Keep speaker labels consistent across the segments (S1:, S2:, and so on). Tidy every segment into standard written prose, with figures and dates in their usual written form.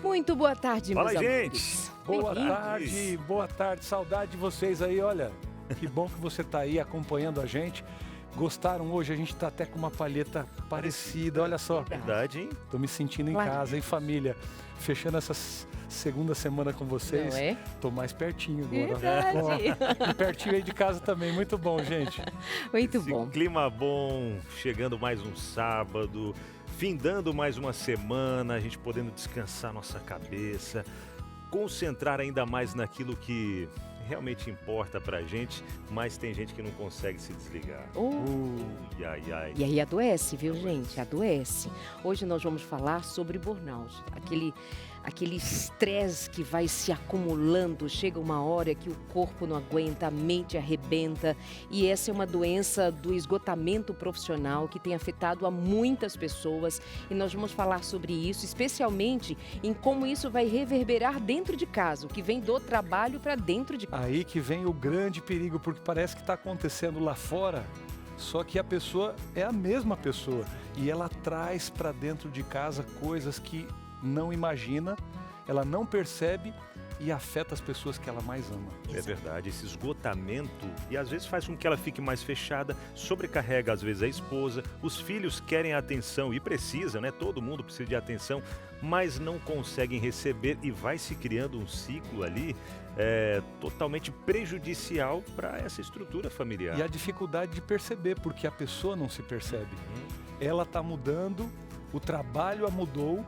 S1: Muito boa tarde,
S2: Fala,
S1: meus
S2: gente.
S1: amores.
S3: Boa tarde, saudade de vocês aí, olha, que bom que você tá aí acompanhando a gente. Gostaram hoje? A gente tá até com uma palheta parecida, olha só.
S2: Verdade, hein?
S3: Tô me sentindo em
S1: Claro.
S3: casa, hein, família? Fechando essa segunda semana com vocês.
S1: Não é?
S3: Tô mais pertinho agora.
S1: Verdade.
S3: Ó, e pertinho aí de casa também, muito bom, gente.
S1: Muito
S2: Esse
S1: bom.
S2: clima bom, chegando mais um sábado, findando mais uma semana, a gente podendo descansar nossa cabeça, concentrar ainda mais naquilo que realmente importa pra gente, mas tem gente que não consegue se desligar. Ai, ai, ai.
S1: E aí adoece, viu, gente? Adoece. Hoje nós vamos falar sobre burnout. Aquele estresse que vai se acumulando, chega uma hora que o corpo não aguenta, a mente arrebenta. E essa é uma doença do esgotamento profissional que tem afetado a muitas pessoas. E nós vamos falar sobre isso, especialmente em como isso vai reverberar dentro de casa, o que vem do trabalho para dentro de casa.
S3: Aí que vem o grande perigo, porque parece que está acontecendo lá fora, só que a pessoa é a mesma pessoa e ela traz para dentro de casa coisas que não imagina, ela não percebe e afeta as pessoas que ela mais ama.
S2: É verdade, esse esgotamento, e às vezes faz com que ela fique mais fechada, sobrecarrega às vezes a esposa, os filhos querem atenção e precisam, né? Todo mundo precisa de atenção, mas não conseguem receber e vai se criando um ciclo ali totalmente prejudicial para essa estrutura familiar.
S3: E a dificuldade de perceber, porque a pessoa não se percebe. Ela está mudando, o trabalho a mudou,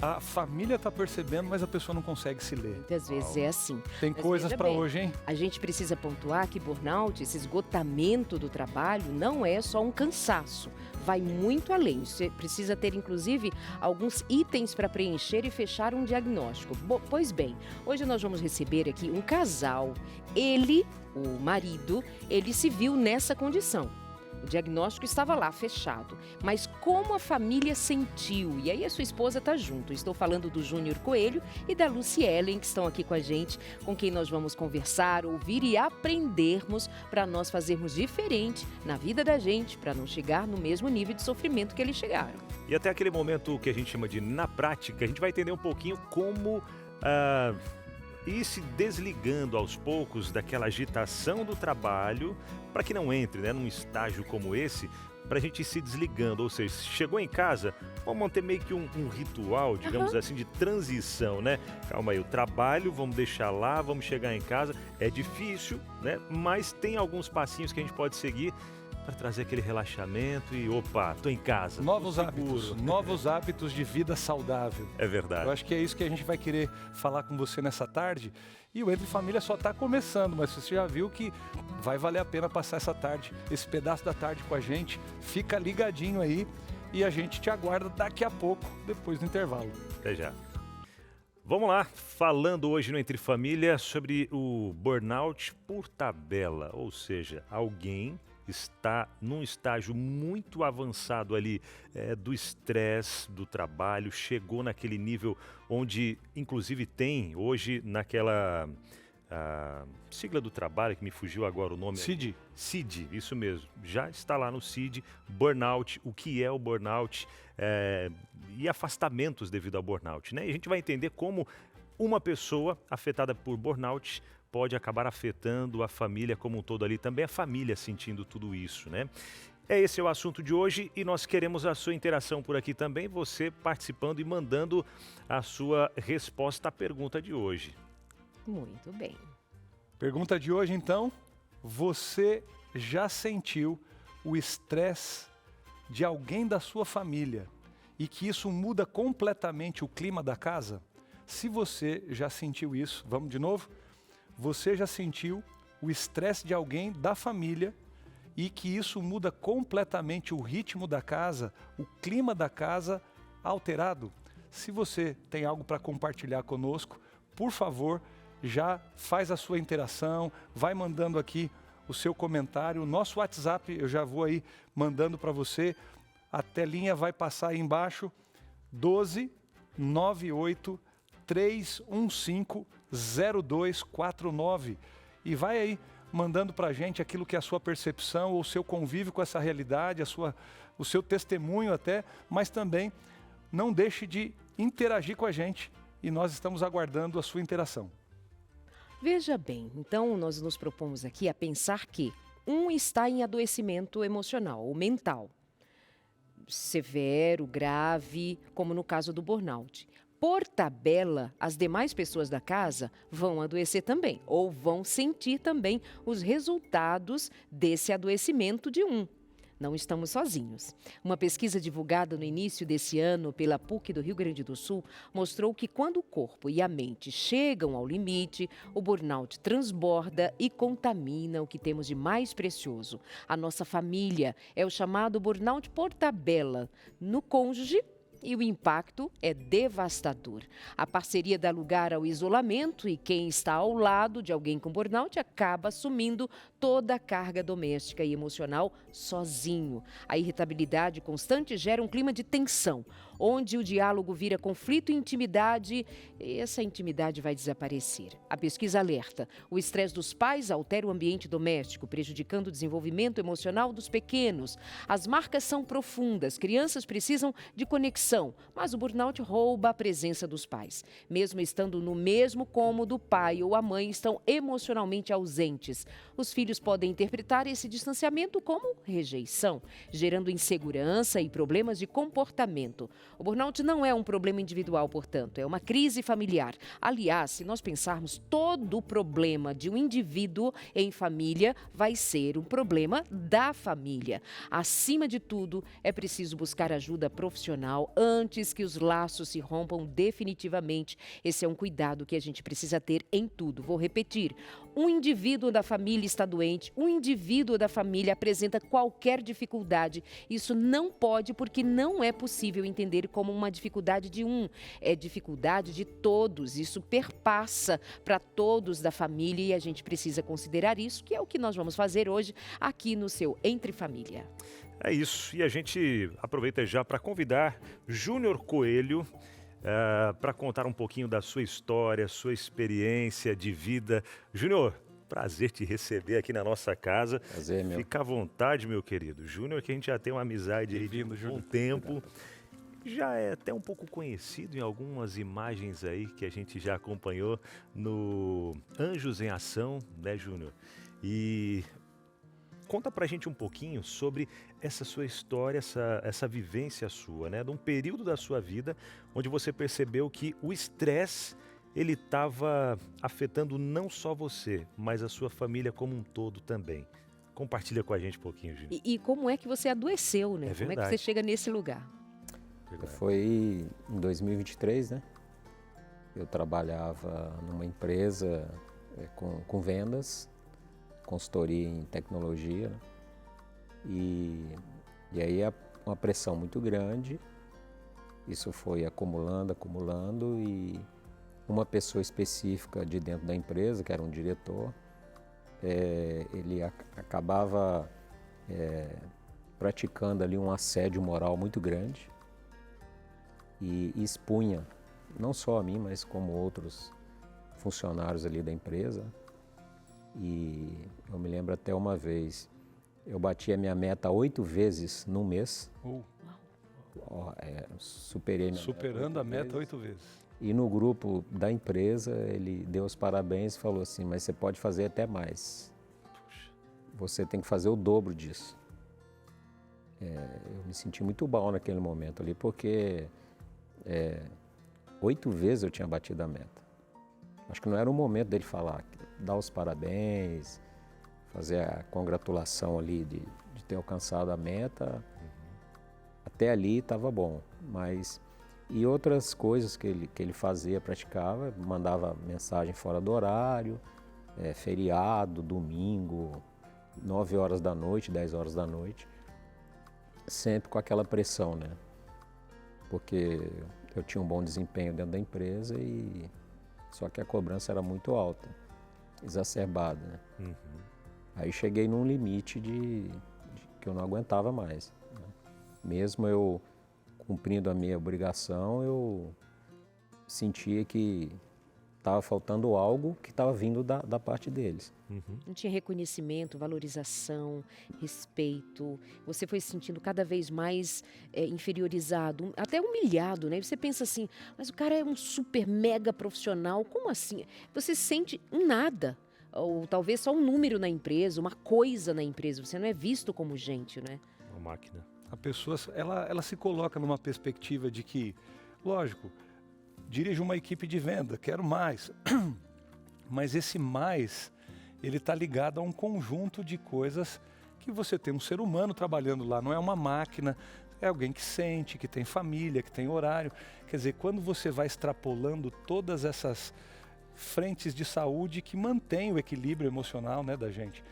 S3: a família está percebendo, mas a pessoa não consegue se ler.
S1: Muitas vezes é assim.
S3: Tem
S1: Mas
S3: coisas
S1: veja
S3: para
S1: bem,
S3: hoje, hein?
S1: A gente precisa pontuar que burnout, esse esgotamento do trabalho, não é só um cansaço. Vai muito além. Você precisa ter, inclusive, alguns itens para preencher e fechar um diagnóstico. Pois bem, hoje nós vamos receber aqui um casal. Ele, o marido, ele se viu nessa condição. O diagnóstico estava lá, fechado. Mas como a família sentiu? E aí a sua esposa está junto. Estou falando do Júnior Coelho e da Lucy Ellen, que estão aqui com a gente, com quem nós vamos conversar, ouvir e aprendermos para nós fazermos diferente na vida da gente, para não chegar no mesmo nível de sofrimento que eles chegaram.
S2: E até aquele momento que a gente chama de na prática, a gente vai entender um pouquinho como ir se desligando aos poucos daquela agitação do trabalho, para que não entre, né, num estágio como esse, para a gente ir se desligando. Ou seja, chegou em casa, vamos manter meio que um ritual, digamos assim, de transição, né? Calma aí, o trabalho, vamos deixar lá, vamos chegar em casa. É difícil, né? Mas tem alguns passinhos que a gente pode seguir para trazer aquele relaxamento e, opa, tô em casa.
S3: Novos
S2: tô seguro.
S3: hábitos, novos hábitos de vida saudável.
S2: É verdade.
S3: Eu acho que é isso que a gente vai querer falar com você nessa tarde. E o Entre Família só está começando, mas você já viu que vai valer a pena passar essa tarde, esse pedaço da tarde com a gente. Fica ligadinho aí e a gente te aguarda daqui a pouco, depois do intervalo.
S2: Até já. Vamos lá, falando hoje no Entre Família sobre o burnout por tabela, ou seja, alguém está num estágio muito avançado ali do estresse do trabalho, chegou naquele nível onde inclusive tem hoje naquela sigla do trabalho, que me fugiu agora o nome.
S3: CID.
S2: CID, isso mesmo, já está lá no CID, burnout, o que é o burnout e afastamentos devido ao burnout, né? E a gente vai entender como uma pessoa afetada por burnout pode acabar afetando a família como um todo ali, também a família sentindo tudo isso, né? Esse é o assunto de hoje e nós queremos a sua interação por aqui também, você participando e mandando a sua resposta à pergunta de hoje.
S1: Muito bem.
S3: Pergunta de hoje, então. Você já sentiu o estresse de alguém da sua família e que isso muda completamente o clima da casa? Se você já sentiu isso, vamos de novo? Você já sentiu o estresse de alguém da família e que isso muda completamente o ritmo da casa, o clima da casa alterado? Se você tem algo para compartilhar conosco, por favor, já faz a sua interação, vai mandando aqui o seu comentário. O nosso WhatsApp, eu já vou aí mandando para você, a telinha vai passar aí embaixo, 12 98 315 0249. E vai aí mandando para a gente aquilo que é a sua percepção ou o seu convívio com essa realidade, o seu testemunho até, mas também não deixe de interagir com a gente e nós estamos aguardando a sua interação.
S1: Veja bem, então nós nos propomos aqui a pensar que um está em adoecimento emocional ou mental, severo, grave, como no caso do burnout. Por tabela, as demais pessoas da casa vão adoecer também, ou vão sentir também os resultados desse adoecimento de um. Não estamos sozinhos. Uma pesquisa divulgada no início desse ano pela PUC do Rio Grande do Sul mostrou que quando o corpo e a mente chegam ao limite, o burnout transborda e contamina o que temos de mais precioso. A nossa família é o chamado burnout por tabela. No cônjuge, e o impacto é devastador. A parceria dá lugar ao isolamento e quem está ao lado de alguém com burnout acaba assumindo toda a carga doméstica e emocional sozinho. A irritabilidade constante gera um clima de tensão, onde o diálogo vira conflito e intimidade, e essa intimidade vai desaparecer. A pesquisa alerta: o estresse dos pais altera o ambiente doméstico, prejudicando o desenvolvimento emocional dos pequenos. As marcas são profundas, crianças precisam de conexão, mas o burnout rouba a presença dos pais. Mesmo estando no mesmo cômodo, o pai ou a mãe estão emocionalmente ausentes. Os filhos podem interpretar esse distanciamento como rejeição, gerando insegurança e problemas de comportamento. O burnout não é um problema individual, portanto, é uma crise familiar. Aliás, se nós pensarmos, todo o problema de um indivíduo em família vai ser um problema da família. Acima de tudo, é preciso buscar ajuda profissional antes que os laços se rompam definitivamente. Esse é um cuidado que a gente precisa ter em tudo. Vou repetir: um indivíduo da família está doente, um indivíduo da família apresenta qualquer dificuldade. Isso não pode, porque não é possível entender como uma dificuldade de um. É dificuldade de todos. Isso perpassa para todos da família e a gente precisa considerar isso, que é o que nós vamos fazer hoje aqui no seu Entre Família.
S2: É isso. E a gente aproveita já para convidar Júnior Coelho para contar um pouquinho da sua história, sua experiência de vida. Júnior, prazer te receber aqui na nossa casa.
S4: Prazer, meu.
S2: Fica à vontade, meu querido. Júnior, que a gente já tem uma amizade aí de um tempo. Já é até um pouco conhecido em algumas imagens aí que a gente já acompanhou no Anjos em Ação, né, Júnior? E conta pra gente um pouquinho sobre essa sua história, essa vivência sua, né? De um período da sua vida onde você percebeu que o estresse, ele estava afetando não só você, mas a sua família como um todo também. Compartilha com a gente um pouquinho, Júnior.
S1: E como é que você adoeceu, né?
S2: É
S1: Como é que
S2: verdade.
S1: você chega nesse lugar?
S4: Foi em 2023, né? Eu trabalhava numa empresa com vendas, consultoria em tecnologia, né? E aí uma pressão muito grande, isso foi acumulando e uma pessoa específica de dentro da empresa, que era um diretor, ele acabava praticando ali um assédio moral muito grande e expunha, não só a mim, mas como outros funcionários ali da empresa. E eu me lembro até uma vez, eu bati a minha meta 8 vezes num mês. Superei minha
S3: Superando
S4: meta
S3: a meta 8 vezes.
S4: E no grupo da empresa, ele deu os parabéns e falou assim: mas você pode fazer até mais. Você tem que fazer o dobro disso. Eu me senti muito mal naquele momento ali, porque 8 vezes eu tinha batido a meta. Acho que não era o momento dele falar, dar os parabéns, fazer a congratulação ali de ter alcançado a meta. Até ali estava bom, mas... E outras coisas que ele fazia, praticava, mandava mensagem fora do horário, feriado, domingo, 9 horas da noite, 10 horas da noite, sempre com aquela pressão, né? Porque eu tinha um bom desempenho dentro da empresa e só que a cobrança era muito alta, exacerbada, né?
S2: Uhum.
S4: Aí cheguei num limite de que eu não aguentava mais, né? Mesmo eu cumprindo a minha obrigação, eu sentia que estava faltando algo que estava vindo da parte deles.
S1: Não tinha reconhecimento, valorização, respeito. Você foi se sentindo cada vez mais inferiorizado, até humilhado, né? Você pensa assim, mas o cara é um super mega profissional, como assim? Você sente um nada, ou talvez só um número na empresa, uma coisa na empresa. Você não é visto como gente, né?
S2: Uma máquina.
S3: A pessoa, ela se coloca numa perspectiva de que, lógico, dirijo uma equipe de venda, quero mais. Mas esse mais, ele está ligado a um conjunto de coisas que você tem um ser humano trabalhando lá, não é uma máquina, é alguém que sente, que tem família, que tem horário. Quer dizer, quando você vai extrapolando todas essas frentes de saúde que mantém o equilíbrio emocional, né, da gente.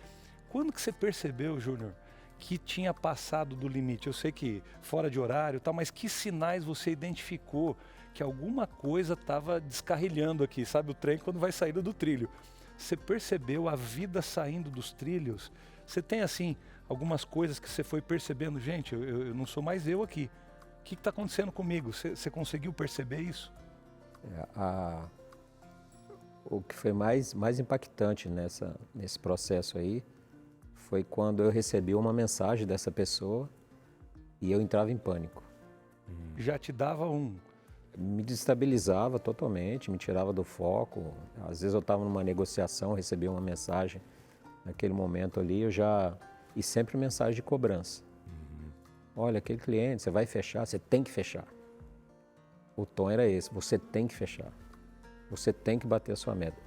S3: Quando que você percebeu, Júnior, que tinha passado do limite? Eu sei que fora de horário e tal, mas que sinais você identificou que alguma coisa estava descarrilhando aqui, sabe, o trem quando vai saindo do trilho? Você percebeu a vida saindo dos trilhos? Você tem, assim, algumas coisas que você foi percebendo? Gente, eu não sou mais eu aqui. O que está acontecendo comigo? Você conseguiu perceber isso?
S4: O que foi mais impactante nesse processo aí foi quando eu recebi uma mensagem dessa pessoa e eu entrava em pânico.
S3: Já te dava
S4: Me desestabilizava totalmente, me tirava do foco. Às vezes eu estava numa negociação, recebia uma mensagem naquele momento ali, e sempre mensagem de cobrança. Olha, aquele cliente, você vai fechar, você tem que fechar. O tom era esse, você tem que fechar. Você tem que bater a sua meta.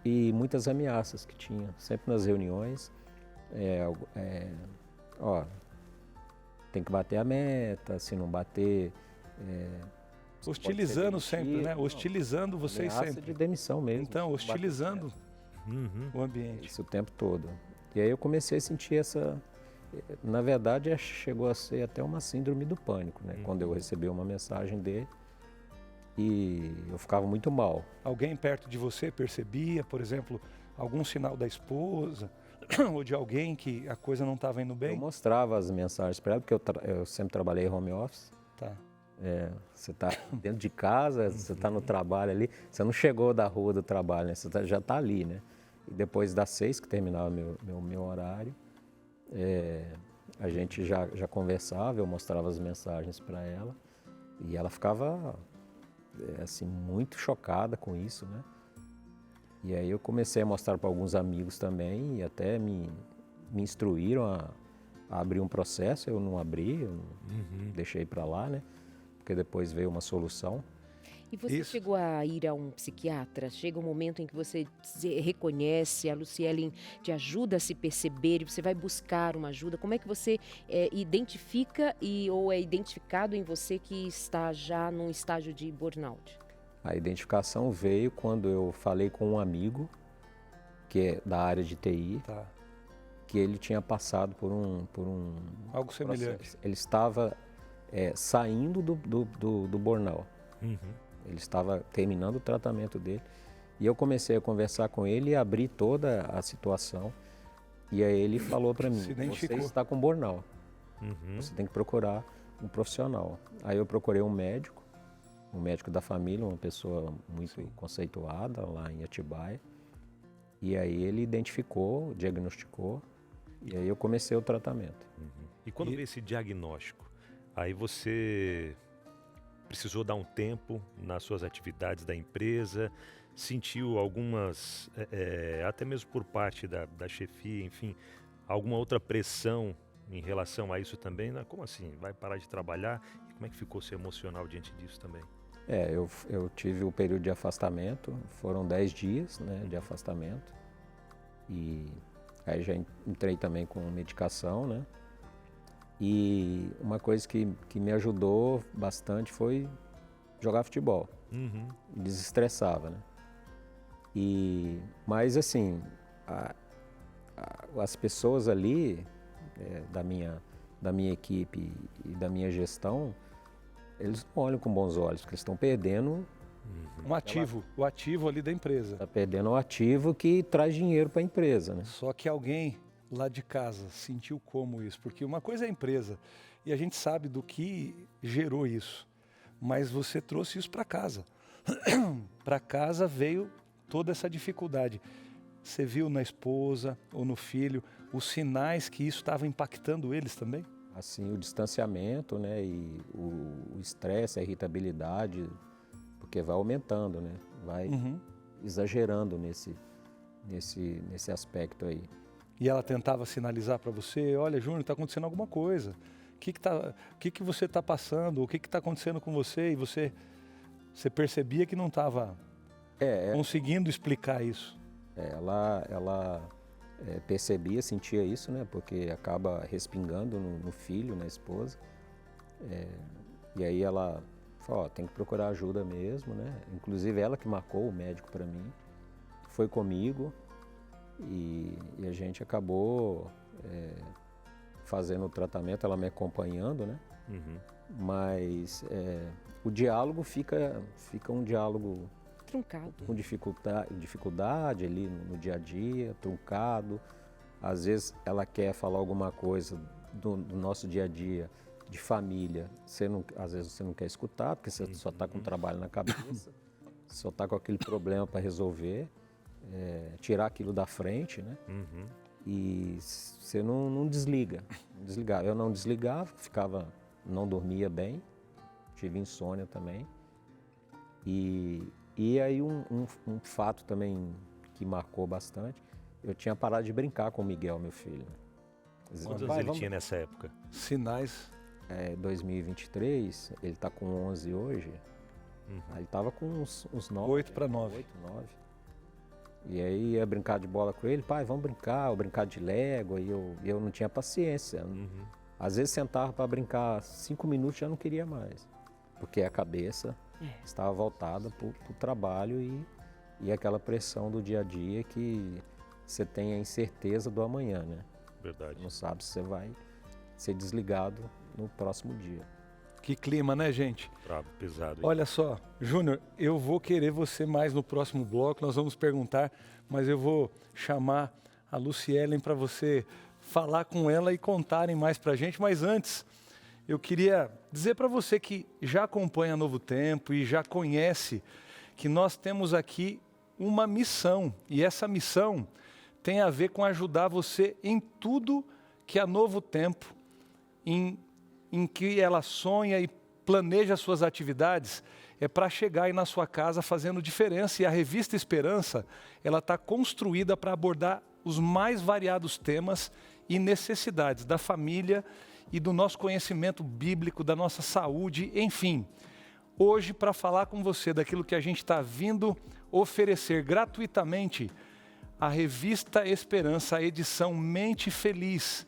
S4: E muitas ameaças que tinha, sempre nas reuniões. Tem que bater a meta, se não bater...
S3: hostilizando sempre, né? Hostilizando vocês
S4: ameaça
S3: sempre.
S4: de demissão mesmo.
S3: Então, hostilizando o ambiente.
S4: Isso o tempo todo. E aí eu comecei a sentir na verdade, chegou a ser até uma síndrome do pânico, né? Quando eu recebi uma mensagem dele e eu ficava muito mal.
S3: Alguém perto de você percebia, por exemplo, algum sinal da esposa ou de alguém que a coisa não estava indo bem?
S4: Eu mostrava as mensagens para ela, porque eu sempre trabalhei home office.
S3: Tá.
S4: Você está dentro de casa, você está no trabalho ali, você não chegou da rua do trabalho, né? Você já está ali, né? E depois das 6 que terminava meu horário, a gente já conversava, eu mostrava as mensagens para ela e ela ficava assim, muito chocada com isso, né? E aí eu comecei a mostrar para alguns amigos também e até me instruíram a abrir um processo. Eu não abri, eu deixei para lá, né? Porque depois veio uma solução.
S1: E você chegou a ir a um psiquiatra? Chega um momento em que você se reconhece, a Lucielen te ajuda a se perceber e você vai buscar uma ajuda. Como é que você identifica ou é identificado em você que está já num estágio de burnout?
S4: A identificação veio quando eu falei com um amigo, que é da área de TI, que ele tinha passado por um
S3: algo semelhante.
S4: Ele estava saindo do burnout. Ele estava terminando o tratamento dele. E eu comecei a conversar com ele e abrir toda a situação. E aí ele falou para mim, você está com burnout. Você tem que procurar um profissional. Aí eu procurei um médico da família, uma pessoa muito conceituada lá em Atibaia. E aí ele identificou, diagnosticou, e aí eu comecei o tratamento.
S2: E quando veio esse diagnóstico, aí você precisou dar um tempo nas suas atividades da empresa, sentiu algumas, até mesmo por parte da chefia, enfim, alguma outra pressão em relação a isso também? Como assim? Vai parar de trabalhar? E como é que ficou seu emocional diante disso também?
S4: Eu tive o período de afastamento, foram 10 dias, né, de afastamento. E aí já entrei também com medicação, né? E uma coisa que me ajudou bastante foi jogar futebol. Desestressava, né? Mas assim, as pessoas ali, da minha equipe e da minha gestão, eles não olham com bons olhos, porque eles estão perdendo...
S3: o ativo ali da empresa.
S4: Está perdendo o ativo que traz dinheiro para a empresa, né?
S3: Só que alguém lá de casa sentiu como isso? Porque uma coisa é a empresa e a gente sabe do que gerou isso, mas você trouxe isso para casa. para casa veio toda essa dificuldade. Você viu na esposa ou no filho os sinais que isso estava impactando eles também?
S4: Assim, o distanciamento, né, e o estresse, a irritabilidade, porque vai aumentando, né, vai exagerando nesse aspecto aí.
S3: E ela tentava sinalizar para você, olha, Júnior, está acontecendo alguma coisa. O que você está passando? O que está acontecendo com você? E você percebia que não estava conseguindo explicar isso.
S4: Ela percebia, sentia isso, né? Porque acaba respingando no filho, na esposa. E aí ela falou, tem que procurar ajuda mesmo, né? Inclusive ela que marcou o médico para mim, foi comigo e a gente acabou fazendo o tratamento, ela me acompanhando, né? Mas o diálogo fica um diálogo
S1: truncado,
S4: com dificuldade ali no dia a dia, truncado. Às vezes ela quer falar alguma coisa do nosso dia a dia, de família. Às vezes você não quer escutar, porque você só está com o trabalho na cabeça, só está com aquele problema para resolver, tirar aquilo da frente, né? E você não desliga. Eu não desligava, não dormia bem, tive insônia também. E aí um fato também que marcou bastante, eu tinha parado de brincar com o Miguel, meu filho.
S2: Quantos anos ele tinha nessa época?
S3: Sinais.
S4: 2023, ele está com 11 hoje, aí ele estava com uns 9.
S3: 8 para 9.
S4: 8, 9. E aí ia brincar de bola com ele, pai, vamos brincar, ou brincar de Lego, e eu não tinha paciência. Às vezes sentava para brincar 5 minutos, já não queria mais, porque a cabeça estava voltada para o trabalho e aquela pressão do dia a dia que você tem a incerteza do amanhã, né?
S2: Verdade.
S4: Você não sabe se você vai ser desligado no próximo dia.
S3: Que clima, né, gente?
S2: Bravo, pesado.
S3: Olha só, Júnior, eu vou querer você mais no próximo bloco, nós vamos perguntar, mas eu vou chamar a Lucielen para você falar com ela e contarem mais para a gente. Mas antes, eu queria dizer para você que já acompanha Novo Tempo e já conhece que nós temos aqui uma missão. E essa missão tem a ver com ajudar você em tudo que a Novo Tempo, em que ela sonha e planeja suas atividades, é para chegar aí na sua casa fazendo diferença. E a Revista Esperança, ela está construída para abordar os mais variados temas e necessidades da família e do nosso conhecimento bíblico, da nossa saúde, enfim. Hoje, para falar com você daquilo que a gente está vindo oferecer gratuitamente, a Revista Esperança, a edição Mente Feliz.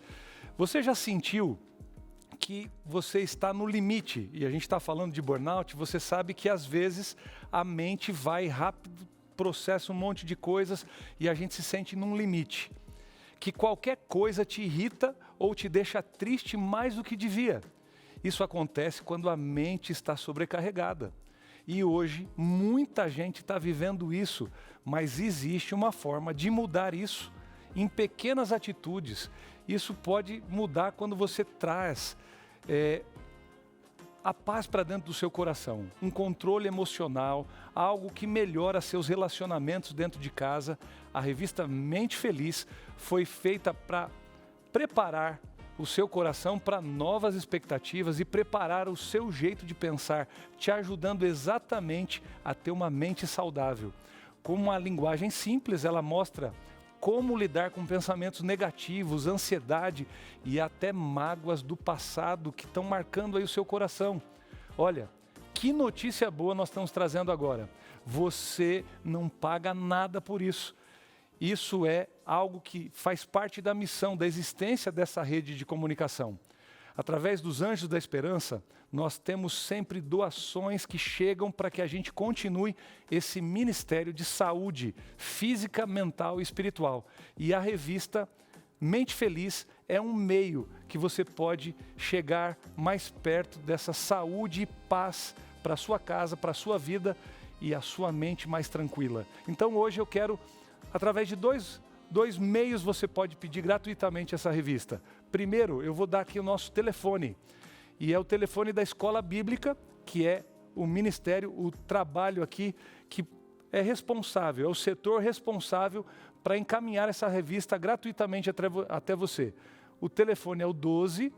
S3: Você já sentiu que você está no limite? E a gente está falando de burnout, você sabe que às vezes a mente vai rápido, processa um monte de coisas e a gente se sente num limite. Que qualquer coisa te irrita ou te deixa triste mais do que devia. Isso acontece quando a mente está sobrecarregada. E hoje muita gente está vivendo isso, mas existe uma forma de mudar isso em pequenas atitudes. Isso pode mudar quando você traz a paz para dentro do seu coração, um controle emocional, algo que melhora seus relacionamentos dentro de casa. A revista Mente Feliz foi feita para preparar o seu coração para novas expectativas e preparar o seu jeito de pensar, te ajudando exatamente a ter uma mente saudável. Com uma linguagem simples, ela mostra como lidar com pensamentos negativos, ansiedade e até mágoas do passado que estão marcando aí o seu coração. Olha, que notícia boa nós estamos trazendo agora. Você não paga nada por isso. Isso é algo que faz parte da missão, da existência dessa rede de comunicação. Através dos Anjos da Esperança, nós temos sempre doações que chegam para que a gente continue esse ministério de saúde física, mental e espiritual. E a revista Mente Feliz é um meio que você pode chegar mais perto dessa saúde e paz para a sua casa, para a sua vida e a sua mente mais tranquila. Então hoje eu quero, através de dois meios, você pode pedir gratuitamente essa revista. Primeiro, eu vou dar aqui o nosso telefone. E é o telefone da Escola Bíblica, que é o ministério, o trabalho aqui que é responsável, é o setor responsável para encaminhar essa revista gratuitamente até você. O telefone é o 12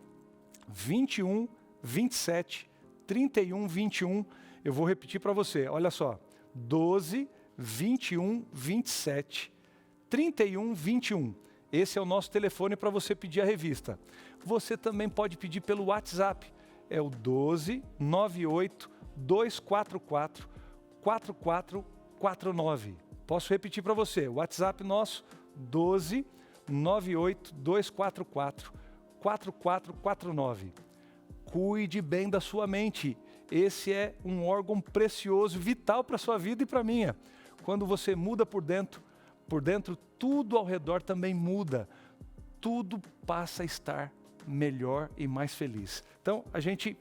S3: 21 27 31 21. Eu vou repetir para você, olha só. 12 21 27 31 21. Esse é o nosso telefone para você pedir a revista. Você também pode pedir pelo WhatsApp. É o 12 98 244 4449. Posso repetir para você. O WhatsApp nosso, 12 98 244 4449. Cuide bem da sua mente. Esse é um órgão precioso, vital para a sua vida e para a minha. Quando você muda por dentro, tudo ao redor também muda. Tudo passa a estar melhor e mais feliz. Então, a gente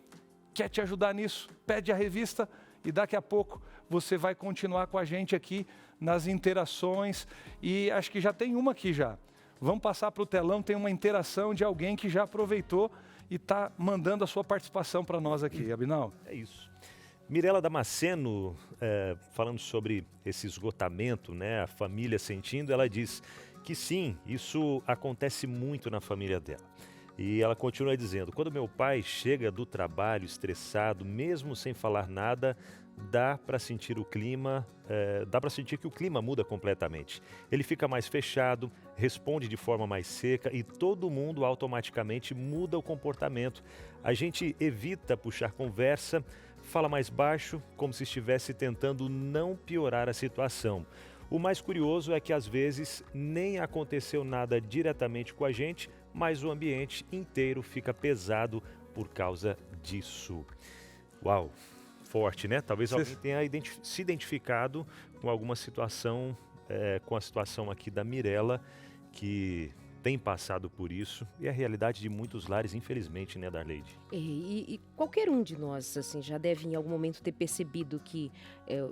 S3: quer te ajudar nisso. Pede a revista e daqui a pouco você vai continuar com a gente aqui nas interações. E acho que já tem uma aqui já. Vamos passar para o telão, tem uma interação de alguém que já aproveitou e está mandando a sua participação para nós aqui, Abinal.
S2: É isso. Mirela Damasceno, falando sobre esse esgotamento, né, a família sentindo, ela diz que sim, isso acontece muito na família dela. E ela continua dizendo, quando meu pai chega do trabalho estressado, mesmo sem falar nada, dá para sentir o clima, dá para sentir que o clima muda completamente. Ele fica mais fechado, responde de forma mais seca e todo mundo automaticamente muda o comportamento. A gente evita puxar conversa, fala mais baixo, como se estivesse tentando não piorar a situação. O mais curioso é que às vezes nem aconteceu nada diretamente com a gente, mas o ambiente inteiro fica pesado por causa disso. Uau! Forte, né? Talvez alguém tenha se identificado com alguma situação, com a situação aqui da Mirela, que tem passado por isso, e é a realidade de muitos lares, infelizmente, né, Darleide?
S1: E qualquer um de nós, assim, já deve em algum momento ter percebido que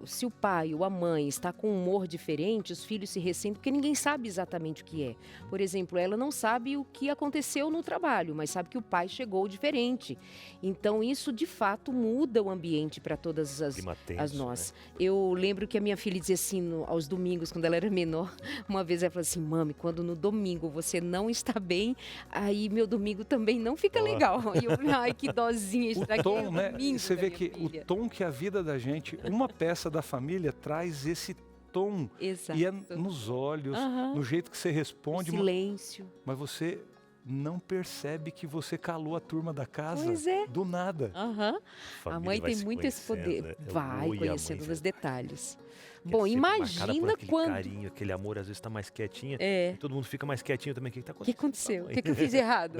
S1: se o pai ou a mãe está com um humor diferente, os filhos se ressentem, porque ninguém sabe exatamente o que é. Por exemplo, ela não sabe o que aconteceu no trabalho, mas sabe que o pai chegou diferente. Então, isso, de fato, muda o ambiente para todas as nós. Né? Eu lembro que a minha filha dizia assim, aos domingos, quando ela era menor, uma vez ela falou assim, mami, quando no domingo você não está bem, aí meu domingo também não fica legal. E eu falei, ai, que dozinha, estraguei
S3: o tom,
S1: o
S3: né?
S1: domingo.
S3: Você vê que
S1: filha.
S3: O tom que a vida da gente, uma peça da família traz esse tom.
S1: Exato.
S3: E é nos olhos, no jeito que você responde.
S1: O silêncio.
S3: Mas você não percebe que você calou a turma da casa do nada.
S1: A mãe tem muito esse poder.
S2: Né?
S1: Vai conhecendo os detalhes.
S2: Quer
S1: Bom,
S2: ser
S1: imagina
S2: marcada por aquele
S1: quando...
S2: carinho, aquele amor, às vezes está mais quietinha. E todo mundo fica mais quietinho também. O que está
S1: O que
S2: acontecendo?
S1: aconteceu? O que eu fiz errado?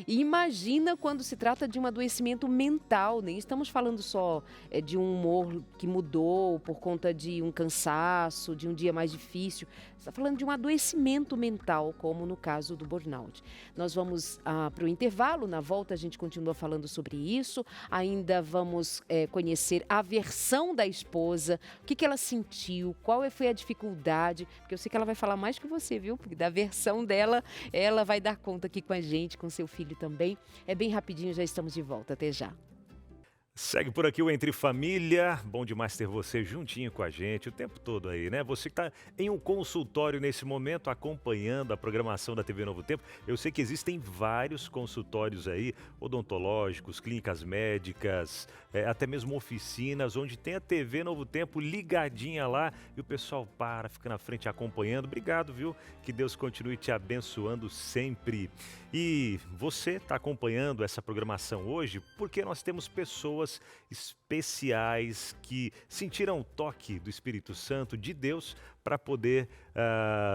S1: E imagina quando se trata de um adoecimento mental. Nem estamos falando só de um humor que mudou por conta de um cansaço, de um dia mais difícil. Está falando de um adoecimento mental, como no caso do burnout. Nós vamos para o intervalo. Na volta a gente continua falando sobre isso. Ainda vamos conhecer a versão da esposa. O que ela sentiu, qual foi a dificuldade, porque eu sei que ela vai falar mais que você, viu? Porque da versão dela, ela vai dar conta aqui com a gente, com seu filho também. É bem rapidinho, já estamos de volta. Até já.
S2: Segue por aqui o Entre Família. Bom demais ter você juntinho com a gente o tempo todo aí, né? Você que está em um consultório nesse momento, acompanhando a programação da TV Novo Tempo. Eu sei que existem vários consultórios aí, odontológicos, clínicas médicas, até mesmo oficinas, onde tem a TV Novo Tempo ligadinha lá e o pessoal fica na frente acompanhando. Obrigado, viu? Que Deus continue te abençoando sempre. E você está acompanhando essa programação hoje porque nós temos pessoas especiais que sentiram o toque do Espírito Santo, de Deus, para poder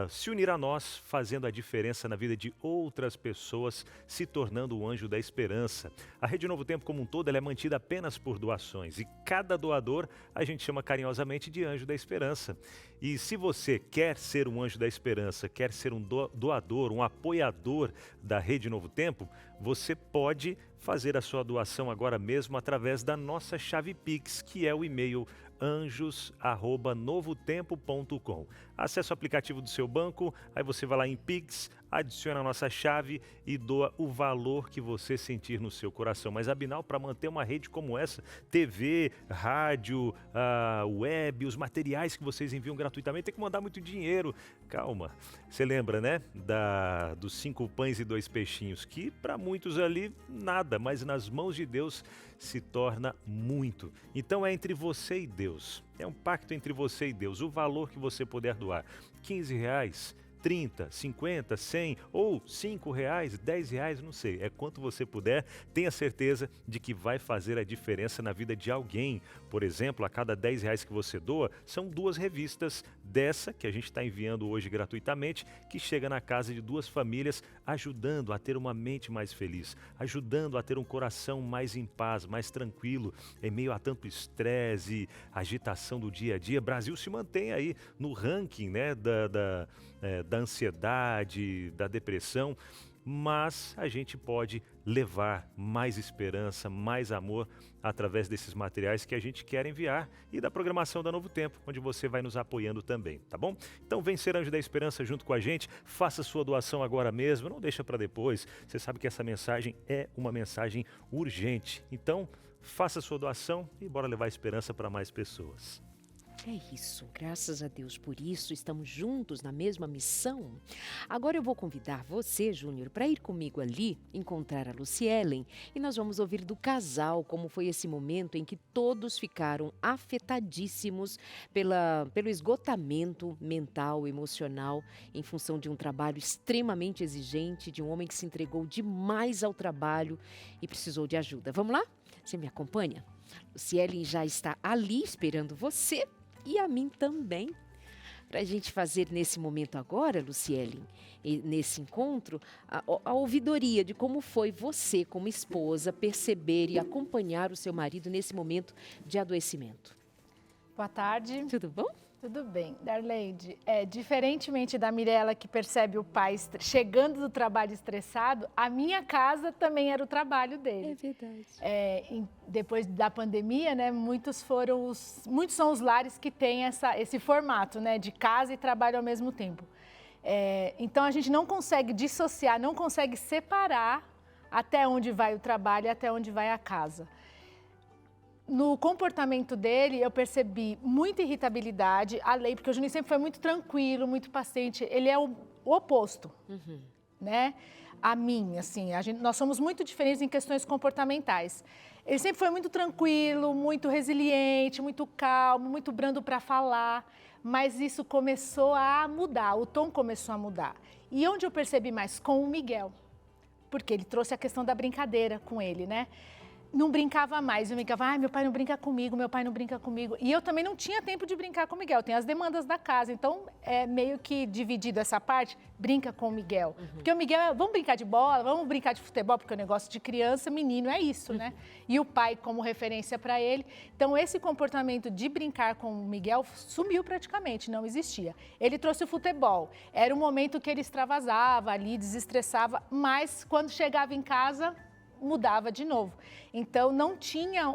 S2: se unir a nós, fazendo a diferença na vida de outras pessoas, se tornando o anjo da esperança. A Rede Novo Tempo como um todo ela é mantida apenas por doações e cada doador a gente chama carinhosamente de anjo da esperança. E se você quer ser um anjo da esperança, quer ser um doador, um apoiador da Rede Novo Tempo, você pode fazer a sua doação agora mesmo através da nossa chave Pix, que é o e-mail anjos@novotempo.com. Acesse o aplicativo do seu banco, aí você vai lá em Pix, adiciona a nossa chave e doa o valor que você sentir no seu coração. Mas, Abinal, para manter uma rede como essa, TV, rádio, web, os materiais que vocês enviam gratuitamente, tem que mandar muito dinheiro. Calma. Você lembra, né, dos 5 pães e 2 peixinhos, que para muitos ali nada, mas nas mãos de Deus se torna muito. Então é entre você e Deus. É um pacto entre você e Deus. O valor que você puder doar, R$15, 30, 50, 100 ou R$5, R$10, não sei. É quanto você puder, tenha certeza de que vai fazer a diferença na vida de alguém. Por exemplo, a cada R$10 que você doa, são 2 revistas dessa que a gente está enviando hoje gratuitamente, que chega na casa de 2 famílias, ajudando a ter uma mente mais feliz, ajudando a ter um coração mais em paz, mais tranquilo, em meio a tanto estresse, agitação do dia a dia. Brasil se mantém aí no ranking, né, da ansiedade, da depressão, mas a gente pode levar mais esperança, mais amor através desses materiais que a gente quer enviar e da programação da Novo Tempo, onde você vai nos apoiando também, tá bom? Então vem ser Anjo da Esperança junto com a gente, faça sua doação agora mesmo, não deixa para depois. Você sabe que essa mensagem é uma mensagem urgente, então faça sua doação e bora levar esperança para mais pessoas.
S1: É isso, graças a Deus por isso, estamos juntos na mesma missão. Agora eu vou convidar você, Júnior, para ir comigo ali, encontrar a Lucielen, e nós vamos ouvir do casal como foi esse momento em que todos ficaram afetadíssimos pelo esgotamento mental, emocional, em função de um trabalho extremamente exigente, de um homem que se entregou demais ao trabalho e precisou de ajuda. Vamos lá? Você me acompanha? Lucielen já está ali esperando você. E a mim também, para a gente fazer nesse momento agora, Lucielen, nesse encontro, a ouvidoria de como foi você, como esposa, perceber e acompanhar o seu marido nesse momento de adoecimento.
S5: Boa tarde.
S1: Tudo bom?
S5: Tudo bem. Darleide, diferentemente da Mirella, que percebe o pai chegando do trabalho estressado, a minha casa também era o trabalho dele.
S1: É verdade.
S5: Depois da pandemia, né, muitos são os lares que têm esse formato, né, de casa e trabalho ao mesmo tempo. Então, a gente não consegue dissociar, não consegue separar até onde vai o trabalho e até onde vai a casa. No comportamento dele, eu percebi muita irritabilidade, porque o Juninho sempre foi muito tranquilo, muito paciente. Ele é o oposto, né? A mim, assim, nós somos muito diferentes em questões comportamentais. Ele sempre foi muito tranquilo, muito resiliente, muito calmo, muito brando para falar, mas isso começou a mudar, o tom começou a mudar. E onde eu percebi mais? Com o Miguel, porque ele trouxe a questão da brincadeira com ele, né? Não brincava mais, eu brincava, meu pai não brinca comigo, meu pai não brinca comigo. E eu também não tinha tempo de brincar com o Miguel, tem as demandas da casa, então é meio que dividido essa parte, brinca com o Miguel. Porque o Miguel, vamos brincar de bola, vamos brincar de futebol, porque o negócio de criança, menino, é isso, né? E o pai como referência para ele. Então esse comportamento de brincar com o Miguel sumiu praticamente, não existia. Ele trouxe o futebol, era um momento que ele extravasava ali, desestressava, mas quando chegava em casa, mudava de novo. Então, não tinha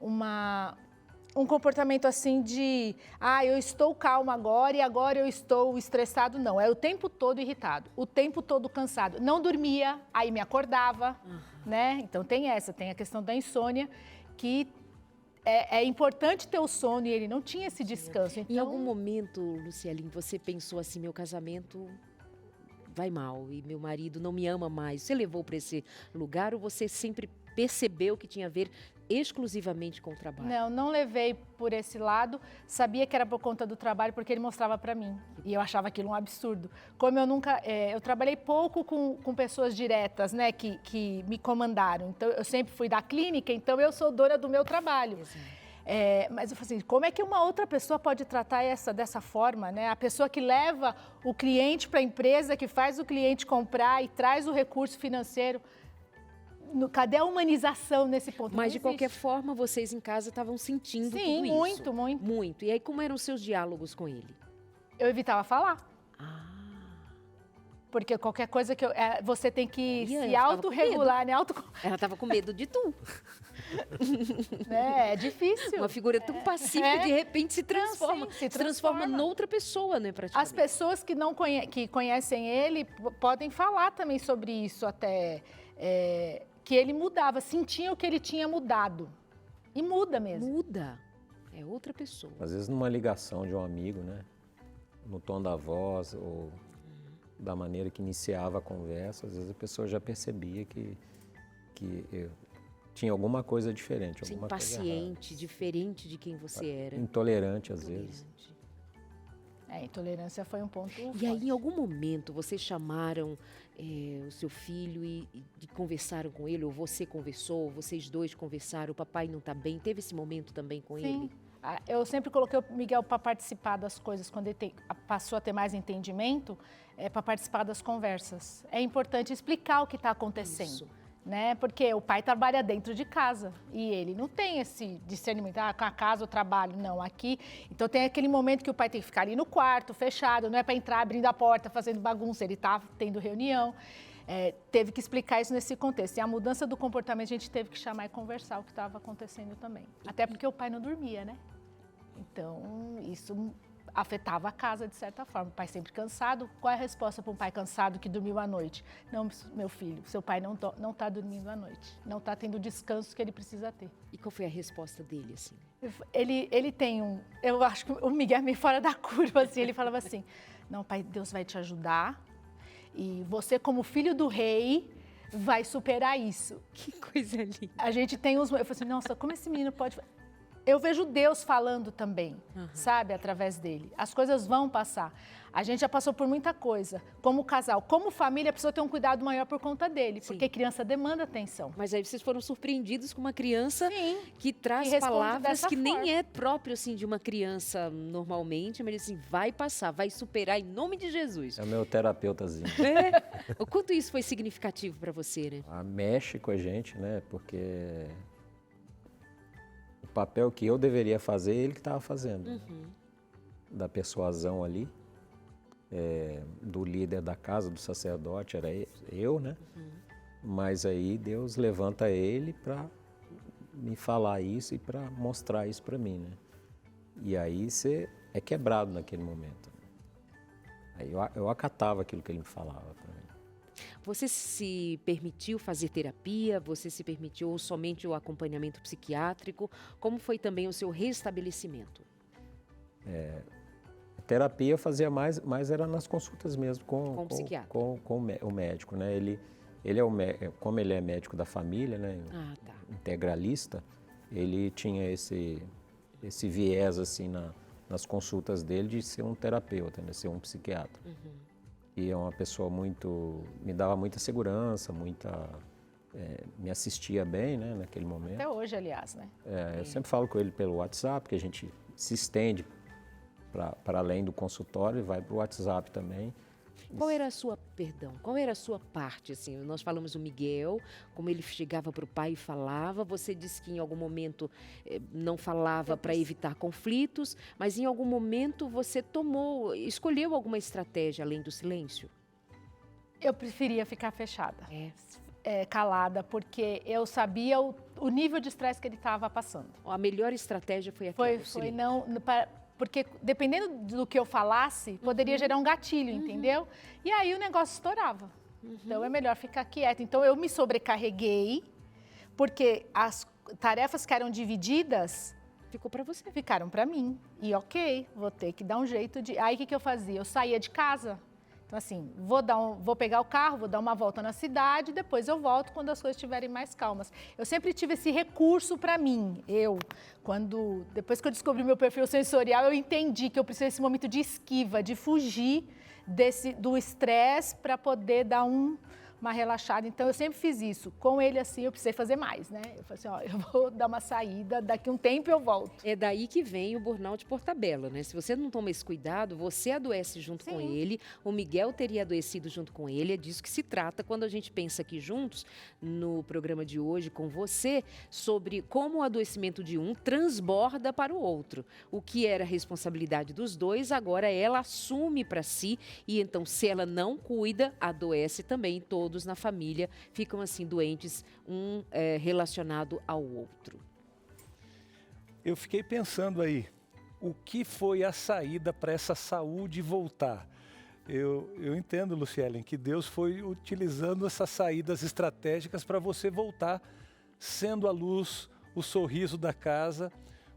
S5: um comportamento assim de eu estou calma agora e agora eu estou estressado. Não, era o tempo todo irritado, o tempo todo cansado. Não dormia, aí me acordava, né? Então, tem a questão da insônia, que é importante ter o sono e ele não tinha esse descanso. Então...
S1: Em algum momento, Lucielen, você pensou assim, meu casamento vai mal e meu marido não me ama mais. Você levou para esse lugar ou você sempre percebeu que tinha a ver exclusivamente com o trabalho?
S5: Não levei por esse lado. Sabia que era por conta do trabalho porque ele mostrava para mim. E eu achava aquilo um absurdo. Como eu trabalhei pouco com pessoas diretas, né, que me comandaram. Então, eu sempre fui da clínica, então eu sou dona do meu trabalho. Exato. Mas eu falei assim, como é que uma outra pessoa pode tratar dessa forma, né? A pessoa que leva o cliente para a empresa, que faz o cliente comprar e traz o recurso financeiro. Cadê a humanização nesse ponto?
S1: Mas de qualquer forma, vocês em casa estavam sentindo tudo isso.
S5: Sim, muito, muito.
S1: Muito. E aí, como eram os seus diálogos com ele?
S5: Eu evitava falar. Porque qualquer coisa que você tem que
S1: Olha,
S5: se
S1: eu ficava com
S5: autorregular, né?
S1: Ela estava com medo de tu.
S5: É difícil.
S1: Uma figura tão pacífica, de repente se transforma.
S5: sim,
S1: se transforma noutra pessoa, né, praticamente.
S5: As pessoas que não que conhecem ele podem falar também sobre isso até, que ele mudava, sentiam que ele tinha mudado. E muda mesmo.
S1: Muda. É outra pessoa.
S4: Às vezes numa ligação de um amigo, né? No tom da voz ou da maneira que iniciava a conversa, às vezes a pessoa já percebia que eu tinha alguma coisa diferente,
S1: Você
S4: alguma coisa
S1: impaciente, diferente de quem você
S4: errada.
S1: era.
S4: Intolerante às vezes.
S5: Intolerância foi um ponto
S1: E
S5: forte.
S1: aí, em algum momento, vocês chamaram o seu filho e conversaram com ele, ou você conversou, vocês dois conversaram, o papai não está bem, teve esse momento também com ele?
S5: Eu sempre coloquei o Miguel para participar das coisas, quando ele passou a ter mais entendimento, para participar das conversas. É importante explicar o que está acontecendo.
S1: Isso.
S5: Né? Porque o pai trabalha dentro de casa e ele não tem esse discernimento, com a casa eu trabalho, não, aqui. Então tem aquele momento que o pai tem que ficar ali no quarto, fechado, não é para entrar abrindo a porta, fazendo bagunça, ele está tendo reunião. Teve que explicar isso nesse contexto. E a mudança do comportamento a gente teve que chamar e conversar o que estava acontecendo também. Até porque o pai não dormia, né? Então isso afetava a casa de certa forma. O pai sempre cansado. Qual é a resposta para um pai cansado que dormiu à noite? Não, meu filho, seu pai não está dormindo à noite. Não está tendo o descanso que ele precisa ter.
S1: E qual foi a resposta dele, assim?
S5: Ele tem eu acho que o Miguel é meio fora da curva, assim. Ele falava assim, não, pai, Deus vai te ajudar. E você, como filho do rei, vai superar isso.
S1: Que coisa linda.
S5: A gente tem uns... Eu falei assim, nossa, como esse menino pode... Eu vejo Deus falando também, sabe, através dele. As coisas vão passar. A gente já passou por muita coisa. Como casal, como família, a pessoa tem um cuidado maior por conta dele, porque criança demanda atenção.
S1: Mas aí vocês foram surpreendidos com uma criança que traz
S5: que responde
S1: palavras
S5: dessa
S1: que
S5: forma.
S1: nem é próprio, assim, de uma criança normalmente, mas assim, vai passar, vai superar em nome de Jesus.
S4: É o meu terapeutazinho.
S1: O quanto isso foi significativo para você, né?
S4: Mexe com a gente, né? Porque o papel que eu deveria fazer, ele que estava fazendo. Da persuasão ali, do líder da casa, do sacerdote, era eu, né? Mas aí Deus levanta ele para me falar isso e para mostrar isso para mim, né? E aí você é quebrado naquele momento. Aí eu acatava aquilo que ele me falava para mim.
S1: Você se permitiu fazer terapia? Você se permitiu somente o acompanhamento psiquiátrico? Como foi também o seu restabelecimento?
S4: Terapia eu fazia mais era nas consultas mesmo com
S1: o psiquiatra.
S4: Com o médico, né? Como ele é médico da família, né? Integralista, ele tinha esse viés assim nas consultas dele de ser um terapeuta, né? Ser um psiquiatra. E é uma pessoa me dava muita segurança, me assistia bem, né? Naquele momento.
S5: Até hoje, aliás, né?
S4: Eu sempre falo com ele pelo WhatsApp, que a gente se estende para além do consultório e vai para o WhatsApp também.
S1: Qual era a sua parte, assim? Nós falamos do Miguel, como ele chegava para o pai e falava. Você disse que em algum momento não falava para evitar conflitos, mas em algum momento você escolheu alguma estratégia além do silêncio?
S5: Eu preferia ficar fechada, calada, porque eu sabia o nível de estresse que ele estava passando.
S1: A melhor estratégia foi aquela,
S5: Foi não... Porque dependendo do que eu falasse, poderia gerar um gatilho, entendeu? E aí o negócio estourava. Então é melhor ficar quieta. Então eu me sobrecarreguei, porque as tarefas que eram divididas
S1: ficou para você.
S5: Ficaram para mim. E ok, vou ter que dar um jeito de... Aí o que eu fazia? Eu saía de casa. Então assim, vou pegar o carro, vou dar uma volta na cidade, depois eu volto quando as coisas estiverem mais calmas. Eu sempre tive esse recurso para mim. Depois que eu descobri meu perfil sensorial, eu entendi que eu preciso desse momento de esquiva, de fugir do estresse para poder dar um uma relaxada. Então, eu sempre fiz isso. Com ele, assim, eu precisei fazer mais, né? Eu falei assim, ó, eu vou dar uma saída, daqui um tempo eu volto.
S1: É daí que vem o burnout por tabela, né? Se você não toma esse cuidado, você adoece junto com ele, o Miguel teria adoecido junto com ele, é disso que se trata quando a gente pensa aqui juntos, no programa de hoje com você, sobre como o adoecimento de um transborda para o outro. O que era responsabilidade dos dois, agora ela assume para si e então, se ela não cuida, adoece também. Todos na família ficam assim doentes, um relacionado ao outro.
S3: Eu fiquei pensando aí, o que foi a saída para essa saúde voltar? Eu entendo, Lucielen, que Deus foi utilizando essas saídas estratégicas para você voltar, sendo a luz, o sorriso da casa,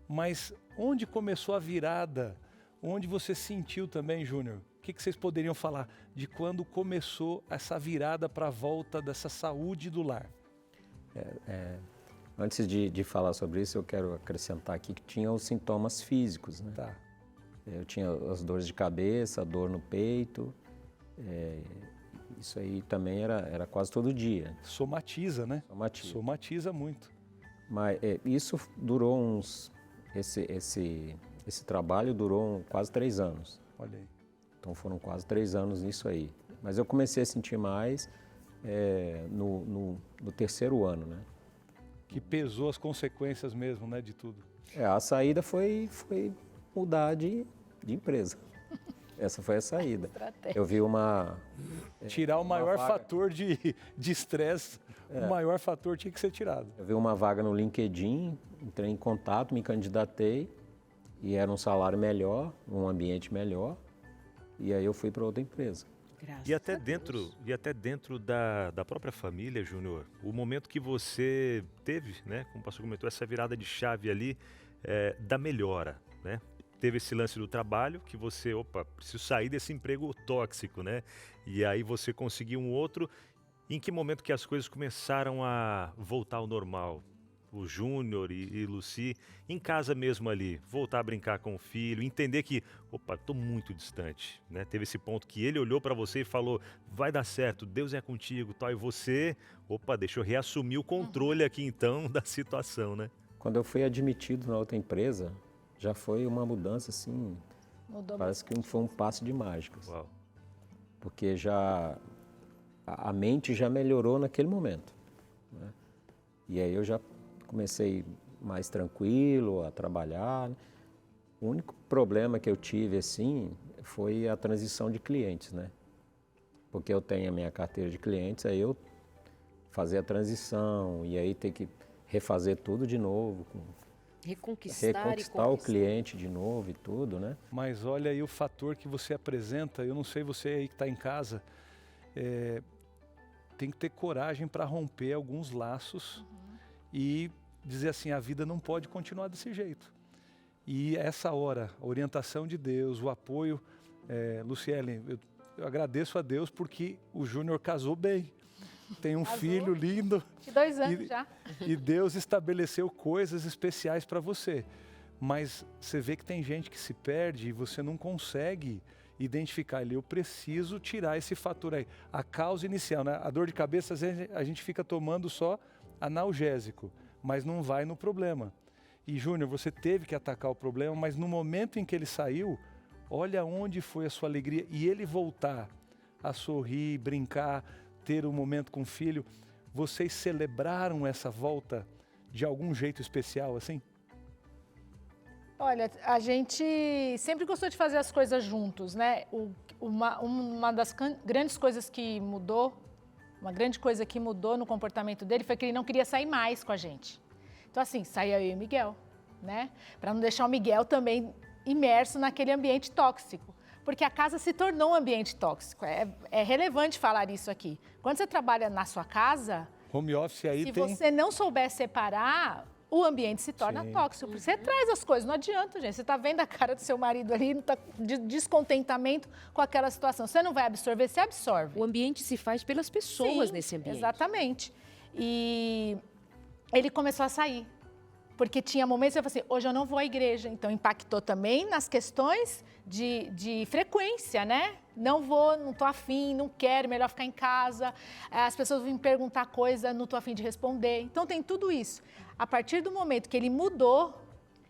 S3: mas onde começou a virada? Onde você sentiu também, Júnior? O que vocês poderiam falar de quando começou essa virada para a volta dessa saúde do lar?
S4: Antes de falar sobre isso, eu quero acrescentar aqui que tinha os sintomas físicos, né?
S3: Tá.
S4: Eu tinha as dores de cabeça, dor no peito, isso aí também era quase todo dia.
S3: Somatiza, né?
S4: Somatiza.
S3: Somatiza muito.
S4: Mas isso durou esse trabalho durou quase 3 anos.
S3: Olha aí.
S4: Então foram quase 3 anos nisso aí. Mas eu comecei a sentir mais no 3º ano, né?
S3: Que pesou as consequências mesmo, né, de tudo.
S4: A saída foi mudar de empresa. Essa foi a saída. Eu vi
S3: tirar o maior fator de estresse, o maior fator tinha que ser tirado.
S4: Eu vi uma vaga no LinkedIn, entrei em contato, me candidatei e era um salário melhor, um ambiente melhor. E aí eu fui para outra empresa.
S2: E até dentro da própria família, Júnior, o momento que você teve, né, como o pastor comentou, essa virada de chave ali da melhora, né? Teve esse lance do trabalho que você, preciso sair desse emprego tóxico, né? E aí você conseguiu um outro. Em que momento que as coisas começaram a voltar ao normal? O Júnior e Lucy, em casa mesmo ali, voltar a brincar com o filho, entender que, estou muito distante, né? Teve esse ponto que ele olhou para você e falou, vai dar certo, Deus é contigo, tal, e você, deixa eu reassumir o controle aqui então da situação, né?
S4: Quando eu fui admitido na outra empresa, já foi uma mudança assim, parece que foi um passe de mágica.
S2: Uau.
S4: Porque a mente já melhorou naquele momento, né? E aí eu já comecei mais tranquilo a trabalhar. O único problema que eu tive, assim, foi a transição de clientes, né? Porque eu tenho a minha carteira de clientes, aí eu fazer a transição e aí ter que refazer tudo de novo. Reconquistar o cliente de novo e tudo, né?
S3: Mas olha aí o fator que você apresenta, eu não sei você aí que está em casa, tem que ter coragem para romper alguns laços e dizer assim, a vida não pode continuar desse jeito. E essa hora, a orientação de Deus, o apoio, Lucielen, eu agradeço a Deus porque o Júnior casou bem. Tem um filho lindo.
S5: De 2 anos já.
S3: E Deus estabeleceu coisas especiais para você. Mas você vê que tem gente que se perde e você não consegue identificar ali. Eu preciso tirar esse fator aí. A causa inicial, né? A dor de cabeça, às vezes a gente fica tomando só analgésico, mas não vai no problema. E Júnior, você teve que atacar o problema, mas no momento em que ele saiu, olha onde foi a sua alegria. E ele voltar a sorrir, brincar, ter um momento com o filho, vocês celebraram essa volta de algum jeito especial assim?
S5: Olha, a gente sempre gostou de fazer as coisas juntos, né? Uma das grandes coisas que mudou, uma grande coisa que mudou no comportamento dele foi que ele não queria sair mais com a gente. Então assim, saía eu e o Miguel, né? Para não deixar o Miguel também imerso naquele ambiente tóxico. Porque a casa se tornou um ambiente tóxico. É relevante falar isso aqui. Quando você trabalha na sua casa,
S3: home office aí
S5: se
S3: tem...
S5: você não souber separar, o ambiente se torna tóxico. Porque você traz as coisas, não adianta, gente. Você está vendo a cara do seu marido ali, tá de descontentamento com aquela situação. Você não vai absorver, você absorve.
S1: O ambiente se faz pelas pessoas nesse ambiente.
S5: Exatamente. E ele começou a sair. Porque tinha momentos que eu falei assim, hoje eu não vou à igreja. Então, impactou também nas questões de frequência, né? Não vou, não tô afim, não quero, melhor ficar em casa. As pessoas vêm me perguntar coisa, não tô afim de responder. Então, tem tudo isso. A partir do momento que ele mudou,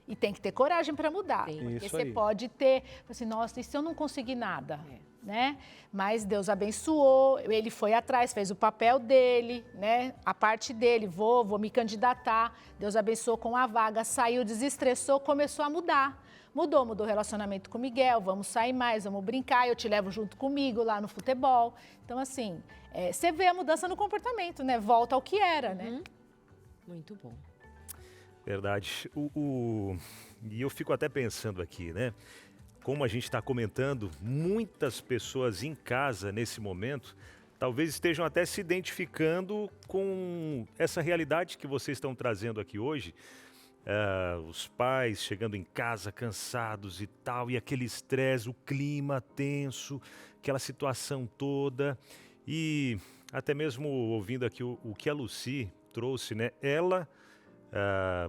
S5: e tem que ter coragem para mudar. Porque
S3: Isso
S5: você
S3: aí.
S5: pode ter, assim, nossa, e se eu não conseguir nada? Né? Mas Deus abençoou, ele foi atrás, fez o papel dele, né? A parte dele, vou me candidatar. Deus abençoou com a vaga, saiu, desestressou, começou a mudar. Mudou o relacionamento com o Miguel, vamos sair mais, vamos brincar, eu te levo junto comigo lá no futebol. Então, assim, você vê a mudança no comportamento, né? Volta ao que era, né?
S1: Muito bom.
S2: Verdade. E eu fico até pensando aqui, né? Como a gente está comentando, muitas pessoas em casa nesse momento talvez estejam até se identificando com essa realidade que vocês estão trazendo aqui hoje. Os pais chegando em casa cansados e tal, e aquele estresse, o clima tenso, aquela situação toda. E até mesmo ouvindo aqui o que a Lucy trouxe, né? Ela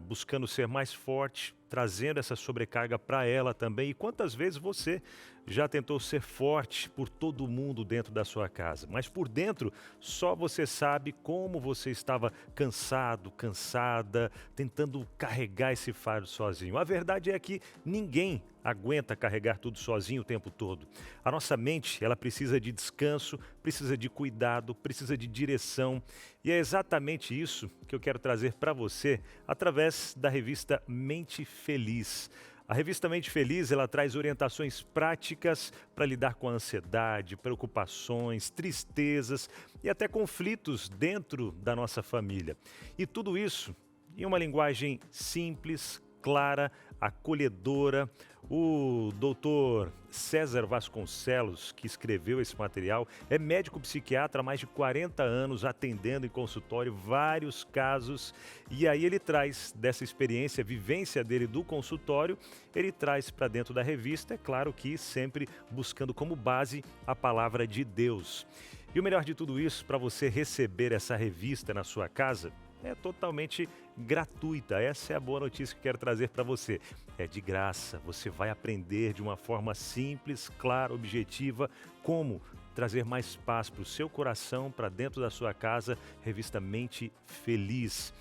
S2: buscando ser mais forte, trazendo essa sobrecarga para ela também. E quantas vezes você já tentou ser forte por todo mundo dentro da sua casa, mas por dentro só você sabe como você estava cansado, cansada, tentando carregar esse fardo sozinho. A verdade é que ninguém aguenta carregar tudo sozinho o tempo todo. A nossa mente, ela precisa de descanso, precisa de cuidado, precisa de direção. E é exatamente isso que eu quero trazer para você através da revista Mente Feliz. A revista Mente Feliz, ela traz orientações práticas para lidar com a ansiedade, preocupações, tristezas e até conflitos dentro da nossa família. E tudo isso em uma linguagem simples, clara, acolhedora. O doutor César Vasconcelos, que escreveu esse material, é médico psiquiatra há mais de 40 anos, atendendo em consultório vários casos. E aí ele traz dessa experiência, vivência dele do consultório, ele traz para dentro da revista, é claro que sempre buscando como base a palavra de Deus. E o melhor de tudo isso, para você receber essa revista na sua casa, é totalmente gratuita. Essa é a boa notícia que eu quero trazer para você. É de graça, você vai aprender de uma forma simples, clara, objetiva, como trazer mais paz para o seu coração, para dentro da sua casa, revista Mente Feliz.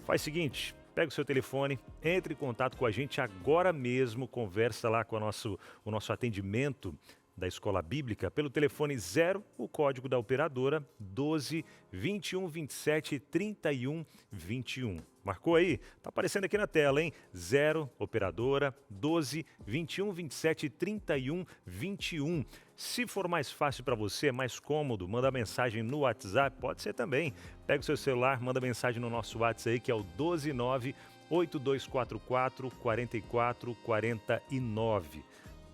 S2: Faz o seguinte, pega o seu telefone, entre em contato com a gente agora mesmo, conversa lá com o nosso atendimento da Escola Bíblica pelo telefone 0, o código da operadora 12 21 27 31 21. Marcou aí? Tá aparecendo aqui na tela, hein? 0, operadora 12 21 27 31 21. Se for mais fácil para você, mais cômodo, manda mensagem no WhatsApp, pode ser também. Pega o seu celular, manda mensagem no nosso WhatsApp aí, que é o 129 8244 4449.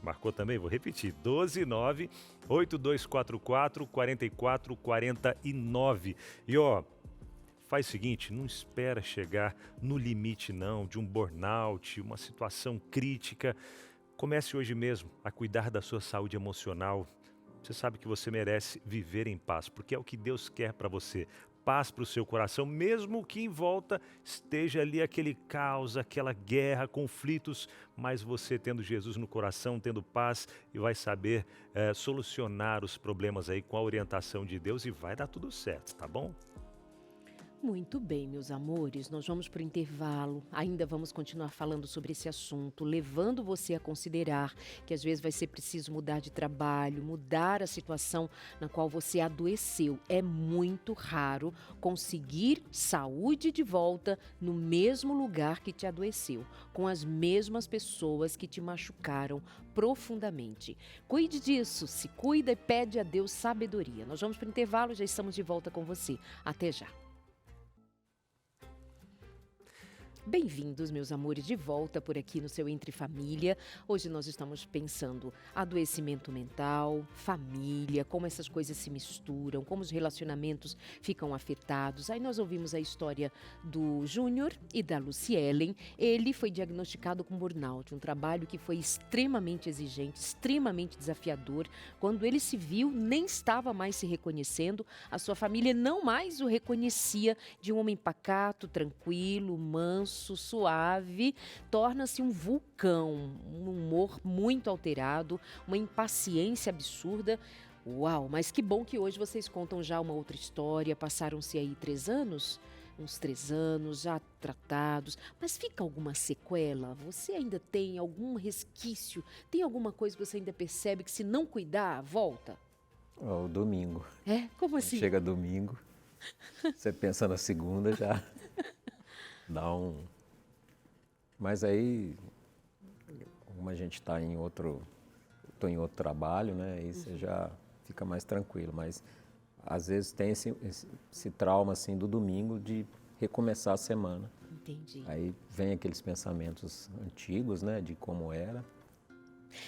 S2: Marcou também? Vou repetir, 129-8244-4449. E ó, faz o seguinte, não espera chegar no limite não, de um burnout, uma situação crítica. Comece hoje mesmo a cuidar da sua saúde emocional. Você sabe que você merece viver em paz, porque é o que Deus quer para você. Paz para o seu coração, mesmo que em volta esteja ali aquele caos, aquela guerra, conflitos, mas você tendo Jesus no coração, tendo paz e vai saber solucionar os problemas aí com a orientação de Deus e vai dar tudo certo, tá bom?
S1: Muito bem, meus amores, nós vamos para o intervalo, ainda vamos continuar falando sobre esse assunto, levando você a considerar que às vezes vai ser preciso mudar de trabalho, mudar a situação na qual você adoeceu. É muito raro conseguir saúde de volta no mesmo lugar que te adoeceu, com as mesmas pessoas que te machucaram profundamente. Cuide disso, se cuida e pede a Deus sabedoria. Nós vamos para o intervalo, já estamos de volta com você. Até já. Bem-vindos, meus amores, de volta por aqui no seu Entre Família. Hoje nós estamos pensando adoecimento mental, família, como essas coisas se misturam, como os relacionamentos ficam afetados. Aí nós ouvimos a história do Júnior e da Lucielen. Ele foi diagnosticado com burnout, um trabalho que foi extremamente exigente, extremamente desafiador. Quando ele se viu, nem estava mais se reconhecendo, a sua família não mais o reconhecia de um homem pacato, tranquilo, manso, grosso, suave, torna-se um vulcão, um humor muito alterado, uma impaciência absurda. Uau, mas que bom que hoje vocês contam já uma outra história. Passaram-se aí 3 anos? Uns 3 anos, já tratados. Mas fica alguma sequela? Você ainda tem algum resquício? Tem alguma coisa que você ainda percebe que se não cuidar, volta?
S4: Ó, o domingo.
S1: É? Como assim?
S4: Chega domingo, você pensa na segunda, já dá um... Mas aí, como a gente está em outro trabalho, né? Aí você já fica mais tranquilo. Mas às vezes tem esse trauma assim do domingo de recomeçar a semana.
S1: Entendi.
S4: Aí vem aqueles pensamentos antigos, né? De como era.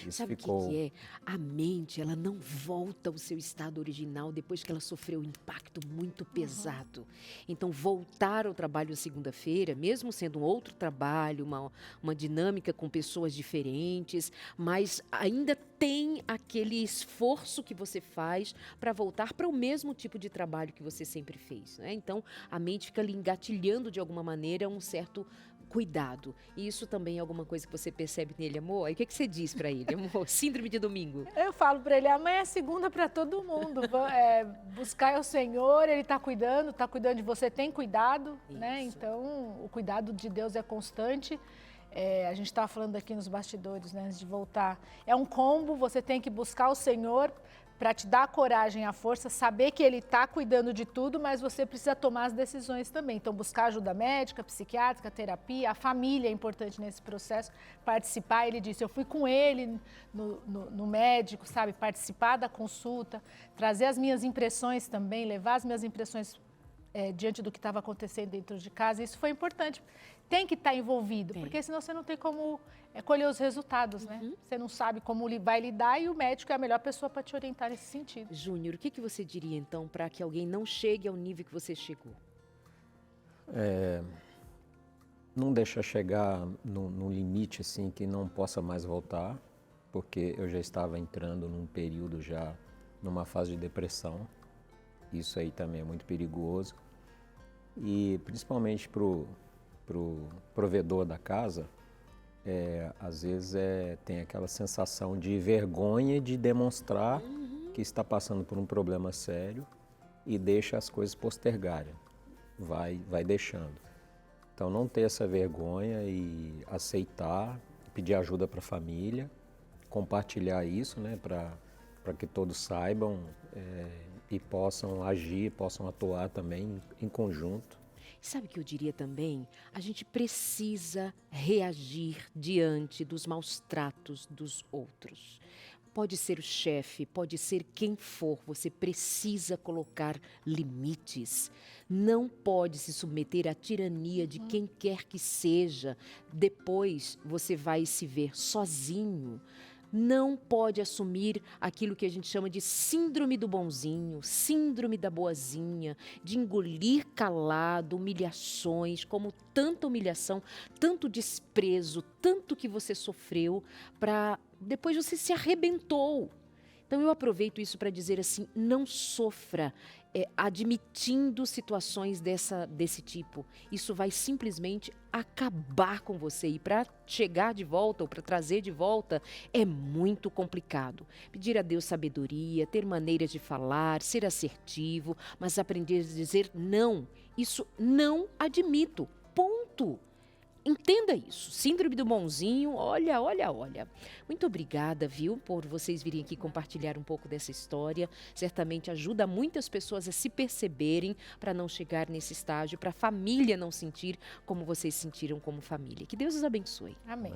S4: Isso
S1: Sabe o
S4: ficou...
S1: que é? A mente, ela não volta ao seu estado original depois que ela sofreu um impacto muito pesado. Então, voltar ao trabalho segunda-feira, mesmo sendo um outro trabalho, uma dinâmica com pessoas diferentes, mas ainda tem aquele esforço que você faz para voltar para o mesmo tipo de trabalho que você sempre fez, né? Então, a mente fica ali engatilhando de alguma maneira um certo cuidado. E isso também é alguma coisa que você percebe nele, amor? Aí o que você diz pra ele, amor? Síndrome de domingo.
S5: Eu falo para ele, amanhã é segunda para todo mundo. Buscar é o Senhor, Ele está cuidando de você, tem cuidado, né?
S1: Isso.
S5: Então, o cuidado de Deus é constante. A gente estava falando aqui nos bastidores, né, antes de voltar. É um combo, você tem que buscar o Senhor para te dar a coragem, a força, saber que Ele está cuidando de tudo, mas você precisa tomar as decisões também. Então, buscar ajuda médica, psiquiátrica, terapia, a família é importante nesse processo, participar. Ele disse, eu fui com ele no médico, sabe, participar da consulta, trazer as minhas impressões também, levar as minhas impressões diante do que estava acontecendo dentro de casa. Isso foi importante. Tem que estar envolvido, porque senão você não tem como colher os resultados, né? Você não sabe como vai lidar e o médico é a melhor pessoa para te orientar nesse sentido.
S1: Júnior, o que você diria então para que alguém não chegue ao nível que você chegou?
S4: Não deixa chegar no limite assim que não possa mais voltar, porque eu já estava entrando num período já, numa fase de depressão. Isso aí também é muito perigoso. E principalmente para o provedor da casa, às vezes tem aquela sensação de vergonha de demonstrar que está passando por um problema sério e deixa as coisas postergarem, vai deixando. Então não ter essa vergonha e aceitar, pedir ajuda para a família, compartilhar isso, né, para que todos saibam e possam agir, possam atuar também em conjunto.
S1: Sabe o que eu diria também? A gente precisa reagir diante dos maus tratos dos outros. Pode ser o chefe, pode ser quem for, você precisa colocar limites. Não pode se submeter à tirania de quem quer que seja. Depois você vai se ver sozinho. Não pode assumir aquilo que a gente chama de síndrome do bonzinho, síndrome da boazinha, de engolir calado humilhações, como tanta humilhação, tanto desprezo, tanto que você sofreu, para depois você se arrebentou. Então eu aproveito isso para dizer assim, não sofra admitindo situações desse tipo. Isso vai simplesmente acabar com você e para chegar de volta ou para trazer de volta é muito complicado. Pedir a Deus sabedoria, ter maneiras de falar, ser assertivo, mas aprender a dizer não. Isso não admito. Ponto. Entenda isso. Síndrome do bonzinho, olha. Muito obrigada, viu, por vocês virem aqui compartilhar um pouco dessa história. Certamente ajuda muitas pessoas a se perceberem para não chegar nesse estágio, para a família não sentir como vocês sentiram como família. Que Deus os abençoe.
S5: Amém.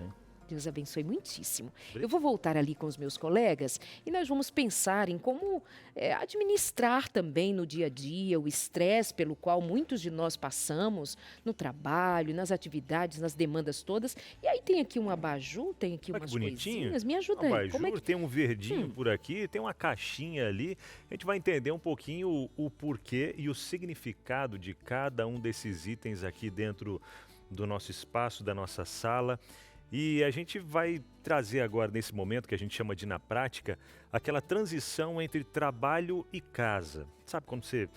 S1: Deus abençoe muitíssimo. Eu vou voltar ali com os meus colegas e nós vamos pensar em como administrar também no dia a dia o estresse pelo qual muitos de nós passamos no trabalho, nas atividades, nas demandas todas. E aí tem aqui um abajur, tem aqui umas coisinhas. Me ajuda aí.
S2: Abajur,
S1: Como é que...
S2: tem um verdinho por aqui, tem uma caixinha ali. A gente vai entender um pouquinho o porquê e o significado de cada um desses itens aqui dentro do nosso espaço, da nossa sala. E a gente vai trazer agora, nesse momento que a gente chama de Na Prática, aquela transição entre trabalho e casa. Sabe quando você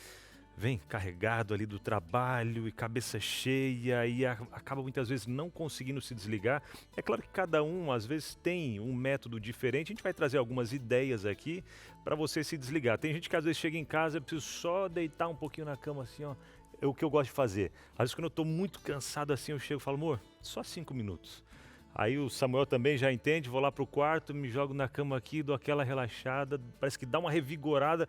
S2: vem carregado ali do trabalho e cabeça cheia e acaba muitas vezes não conseguindo se desligar. É claro que cada um às vezes tem um método diferente, a gente vai trazer algumas ideias aqui para você se desligar. Tem gente que às vezes chega em casa e precisa só deitar um pouquinho na cama assim, ó. É o que eu gosto de fazer. Às vezes quando eu estou muito cansado assim, eu chego e falo, amor, só 5 minutos. Aí o Samuel também já entende, vou lá pro quarto, me jogo na cama aqui, dou aquela relaxada, parece que dá uma revigorada,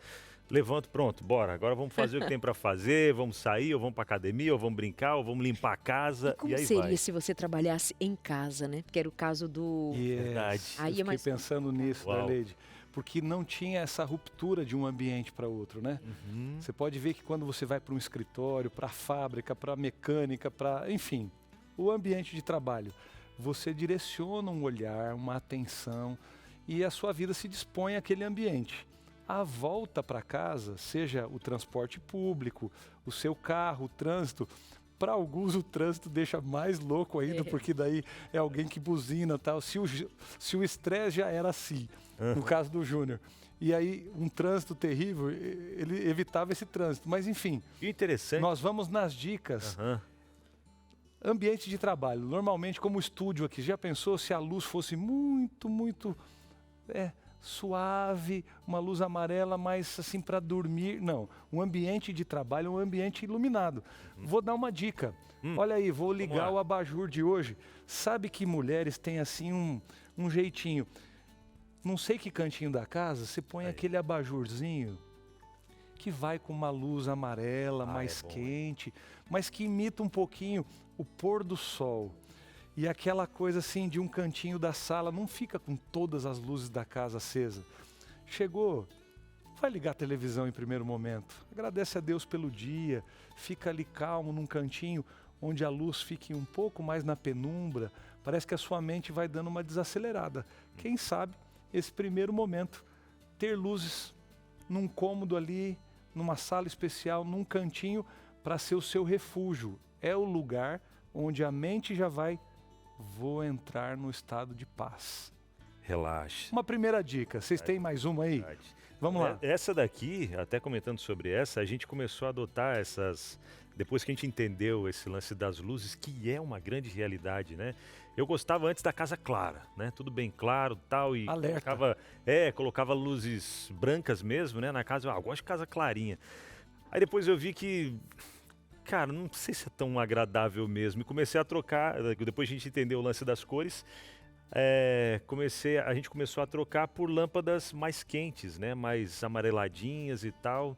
S2: levanto, pronto, bora, agora vamos fazer o que tem para fazer, vamos sair, ou vamos para academia, ou vamos brincar, ou vamos limpar a casa,
S1: Como
S2: e aí
S1: seria
S2: vai.
S1: se você trabalhasse em casa, né? Que era o caso do...
S2: Verdade.
S3: Eu
S1: Aí é
S3: fiquei
S1: mais
S3: pensando nisso,
S2: Uau.
S3: Darleide, porque não tinha essa ruptura de um ambiente para outro, né? Você pode ver que quando você vai para um escritório, para a fábrica, para a mecânica, enfim, o ambiente de trabalho, você direciona um olhar, uma atenção e a sua vida se dispõe àquele ambiente. A volta para casa, seja o transporte público, o seu carro, o trânsito, para alguns o trânsito deixa mais louco ainda, porque daí é alguém que buzina e tal. Se o estresse já era assim, no caso do Júnior, e aí um trânsito terrível, ele evitava esse trânsito. Mas enfim,
S2: E interessante.
S3: nós vamos nas dicas.
S2: Aham.
S3: Ambiente de trabalho, normalmente como o estúdio aqui, já pensou se a luz fosse muito suave, uma luz amarela mais assim para dormir? Não, um ambiente de trabalho é um ambiente iluminado. Vou dar uma dica, olha aí, vou ligar
S2: lá.
S3: o abajur de hoje. Sabe que mulheres têm assim um jeitinho, não sei que cantinho da casa, você põe
S2: Aí.
S3: aquele abajurzinho que vai com uma luz amarela, mais
S2: é bom,
S3: quente, mas que imita um pouquinho o pôr do sol. E aquela coisa assim de um cantinho da sala, não fica com todas as luzes da casa acesa. Chegou, vai ligar a televisão em primeiro momento. Agradece a Deus pelo dia, fica ali calmo num cantinho onde a luz fique um pouco mais na penumbra. Parece que a sua mente vai dando uma desacelerada. Quem sabe esse primeiro momento, ter luzes num cômodo ali, numa sala especial, num cantinho, para ser o seu refúgio. É o lugar onde a mente já vai, vou entrar no estado de paz.
S2: Relaxa.
S3: Uma primeira dica, vocês têm mais uma aí?
S2: Verdade.
S3: Vamos lá.
S2: Essa daqui, até comentando sobre essa, a gente começou a adotar essas... Depois que a gente entendeu esse lance das luzes, que é uma grande realidade, né? Eu gostava antes da casa clara, né? Tudo bem claro, tal, e
S3: Alerta.
S2: colocava luzes brancas mesmo, né? Na casa, eu gosto de casa clarinha. Aí depois eu vi que, cara, não sei se é tão agradável mesmo. E comecei a trocar, depois a gente entendeu o lance das cores, a gente começou a trocar por lâmpadas mais quentes, né? Mais amareladinhas e tal.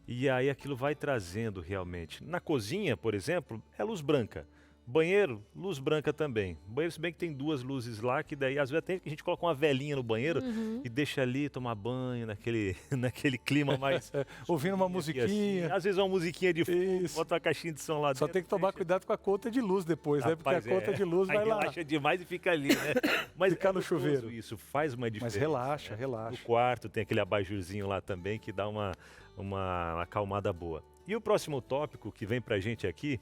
S2: E aí aquilo vai trazendo realmente. Na cozinha, por exemplo, é luz branca. Banheiro, luz branca também. Banheiro, se bem que tem 2 luzes lá, que daí às vezes até a gente coloca uma velinha no banheiro e deixa ali tomar banho naquele clima mais...
S3: Ouvindo uma
S2: suave,
S3: musiquinha.
S2: assim. Às vezes uma musiquinha de fundo,
S3: Isso.
S2: bota uma caixinha de som lá dentro.
S3: Só tem que tomar
S2: deixa.
S3: cuidado com a conta de luz depois, né? Porque
S2: Rapaz,
S3: a conta de luz
S2: aí
S3: vai lá.
S2: relaxa demais e fica ali, né? Mas
S3: Ficar no
S2: gostoso
S3: chuveiro.
S2: Isso faz uma diferença.
S3: Mas relaxa,
S2: né?
S3: relaxa.
S2: No quarto tem aquele abajurzinho lá também que dá uma acalmada boa. E o próximo tópico que vem pra gente aqui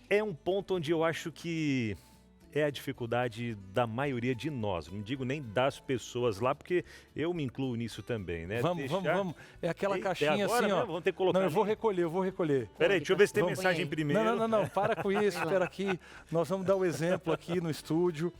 S2: é um ponto onde eu acho que é a dificuldade da maioria de nós. Não digo nem das pessoas lá, porque eu me incluo nisso também, né?
S3: Vamos. É aquela
S2: Eita,
S3: caixinha
S2: agora,
S3: assim, ó.
S2: né? Vamos ter que colocar
S3: Não, eu vou
S2: ali.
S3: recolher.
S2: Peraí, deixa eu ver se tem
S1: Vamos,
S2: mensagem
S1: põe aí.
S2: primeiro.
S3: Não, para com isso, espera aqui. Nós vamos dar o exemplo aqui no estúdio.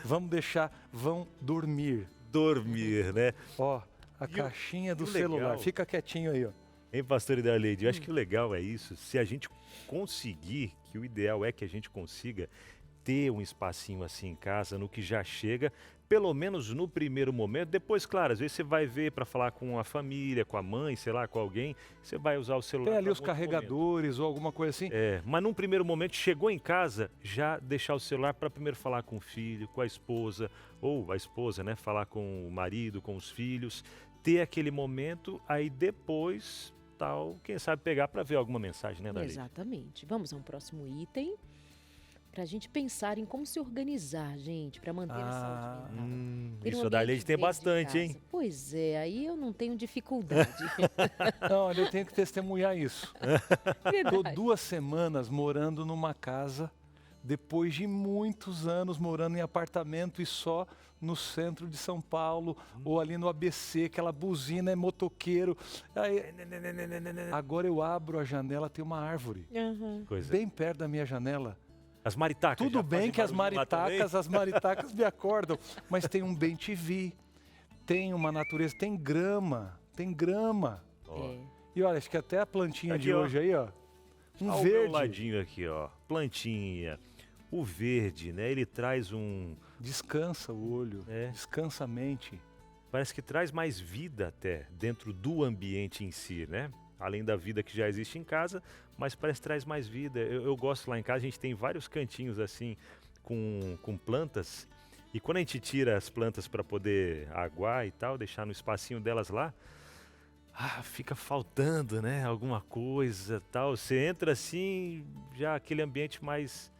S3: Vão dormir.
S2: Dormir, né?
S3: Ó, a
S2: E o-
S3: caixinha do
S2: e o
S3: celular.
S2: legal-
S3: Fica quietinho aí, ó.
S2: Hein, pastor Idarleide? Eu acho que o legal é isso, se a gente conseguir, que o ideal é que a gente consiga ter um espacinho assim em casa, no que já chega, pelo menos no primeiro momento. Depois, claro, às vezes você vai ver para falar com a família, com a mãe, sei lá, com alguém, você vai usar o celular.
S3: Tem ali
S2: pra
S3: os
S2: um outro momento.
S3: carregadores ou alguma coisa assim.
S2: Mas num primeiro momento, chegou em casa, já deixar o celular para primeiro falar com o filho, com a esposa, ou a esposa, né, falar com o marido, com os filhos, ter aquele momento, aí depois, tal, quem sabe pegar para ver alguma mensagem, né, Darleide?
S1: Exatamente. Vamos a um próximo item para a gente pensar em como se organizar, gente, para manter a saúde mental. Ter um
S2: Isso a Darleide
S1: ambiente
S2: tem
S1: verde em
S2: bastante, hein?
S1: casa. Pois é, aí eu não tenho dificuldade.
S3: Não, eu tenho que testemunhar isso. Tô
S1: Verdade.
S3: 2 semanas morando numa casa depois de muitos anos morando em apartamento e só no centro de São Paulo, ou ali no ABC, aquela buzina é motoqueiro. Aí, agora eu abro a janela, tem uma árvore,
S2: Coisa.
S3: bem perto da minha janela.
S2: As maritacas.
S3: Tudo
S2: já
S3: bem
S2: fazem
S3: que as
S2: barulho lá também?
S3: maritacas me acordam, mas tem um bem-te-vi, tem uma natureza, tem grama.
S2: Ó.
S3: E olha, acho que até a plantinha
S2: Aqui,
S3: de
S2: ó.
S3: hoje aí, ó, um
S2: Ao meu
S3: verde,
S2: ladinho aqui, ó. Plantinha. O verde, né? Ele traz
S3: descansa o olho, descansa a mente.
S2: Parece que traz mais vida até dentro do ambiente em si, né? Além da vida que já existe em casa, mas parece que traz mais vida. Eu gosto lá em casa, a gente tem vários cantinhos assim com plantas. E quando a gente tira as plantas para poder aguar e tal, deixar no espacinho delas lá, fica faltando, né? Alguma coisa tal. Você entra assim, já aquele ambiente mais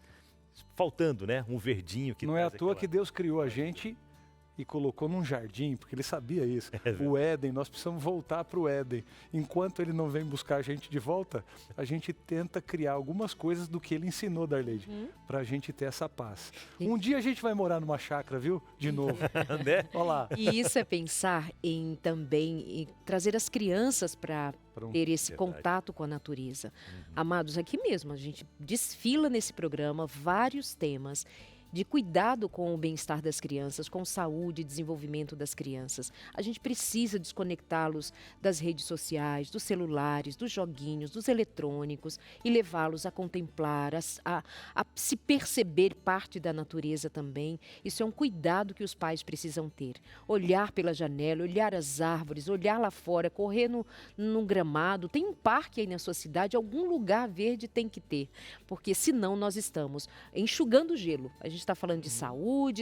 S2: faltando, né? Um verdinho que
S3: Não é à
S2: traz
S3: toa
S2: aquela-
S3: que Deus criou a gente e colocou num jardim, porque ele sabia isso.
S2: verdade.
S3: O Éden, nós precisamos voltar para o Éden. Enquanto ele não vem buscar a gente de volta, a gente tenta criar algumas coisas do que ele ensinou, Darleide, para a gente ter essa paz. Um dia a gente vai morar numa chácara, viu? De novo.
S2: né?
S3: Olha lá.
S1: E isso é pensar em também em trazer as crianças para
S3: Pronto.
S1: ter esse
S2: Verdade.
S1: contato com a natureza. Amados, aqui mesmo a gente desfila nesse programa vários temas de cuidado com o bem-estar das crianças, com saúde e desenvolvimento das crianças. A gente precisa desconectá-los das redes sociais, dos celulares, dos joguinhos, dos eletrônicos e levá-los a contemplar, a se perceber parte da natureza também. Isso é um cuidado que os pais precisam ter. Olhar pela janela, olhar as árvores, olhar lá fora, correr num gramado. Tem um parque aí na sua cidade, algum lugar verde tem que ter, porque senão nós estamos enxugando gelo. A gente está falando de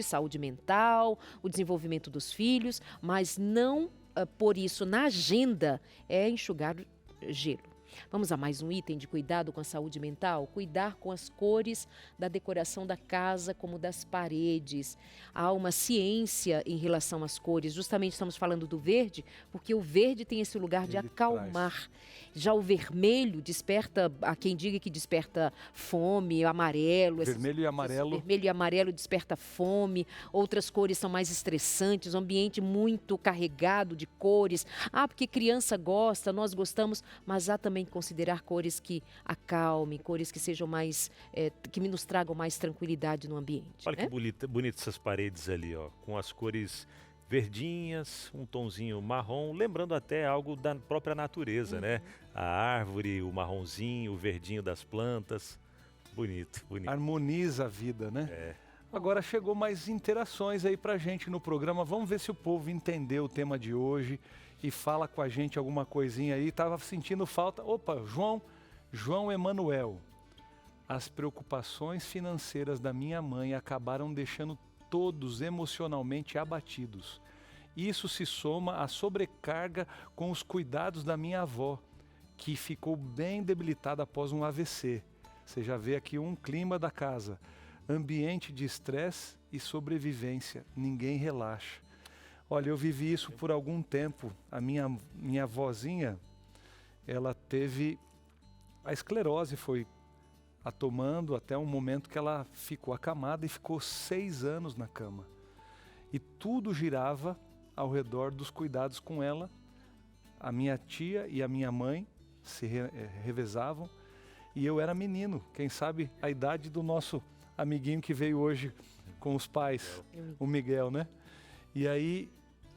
S1: saúde mental, o desenvolvimento dos filhos, mas não por isso na agenda é enxugar gelo. Vamos a mais um item de cuidado com a saúde mental? Cuidar com as cores da decoração da casa como das paredes. Há uma ciência em relação às cores. Justamente estamos falando do verde, porque o verde tem esse lugar de
S3: Ele
S1: acalmar. Já o vermelho desperta, há quem diga que desperta fome, amarelo.
S3: Vermelho e amarelo.
S1: Vermelho e amarelo desperta fome. Outras cores são mais estressantes, um ambiente muito carregado de cores. Porque criança gosta, nós gostamos, mas há também que considerar cores que acalmem, cores que sejam mais, que nos tragam mais tranquilidade no ambiente.
S2: Olha
S1: né?
S2: que bonito essas paredes ali, ó, com as cores verdinhas, um tonzinho marrom, lembrando até algo da própria natureza, né? A árvore, o marronzinho, o verdinho das plantas. Bonito, bonito.
S3: Harmoniza a vida, né?
S2: É.
S3: Agora chegou mais interações aí pra gente no programa. Vamos ver se o povo entendeu o tema de hoje e fala com a gente alguma coisinha aí. Tava sentindo falta. Opa, João Emanuel. As preocupações financeiras da minha mãe acabaram deixando todos emocionalmente abatidos. Isso se soma à sobrecarga com os cuidados da minha avó, que ficou bem debilitada após um AVC. Você já vê aqui um clima da casa. Ambiente de estresse e sobrevivência. Ninguém relaxa. Olha, eu vivi isso por algum tempo. A minha avózinha, ela teve... A esclerose foi a tomando até um momento que ela ficou acamada e ficou 6 anos na cama. E tudo girava ao redor dos cuidados com ela. A minha tia e a minha mãe se revezavam. E eu era menino, quem sabe a idade do nosso amiguinho que veio hoje com os pais, o Miguel, né? E aí,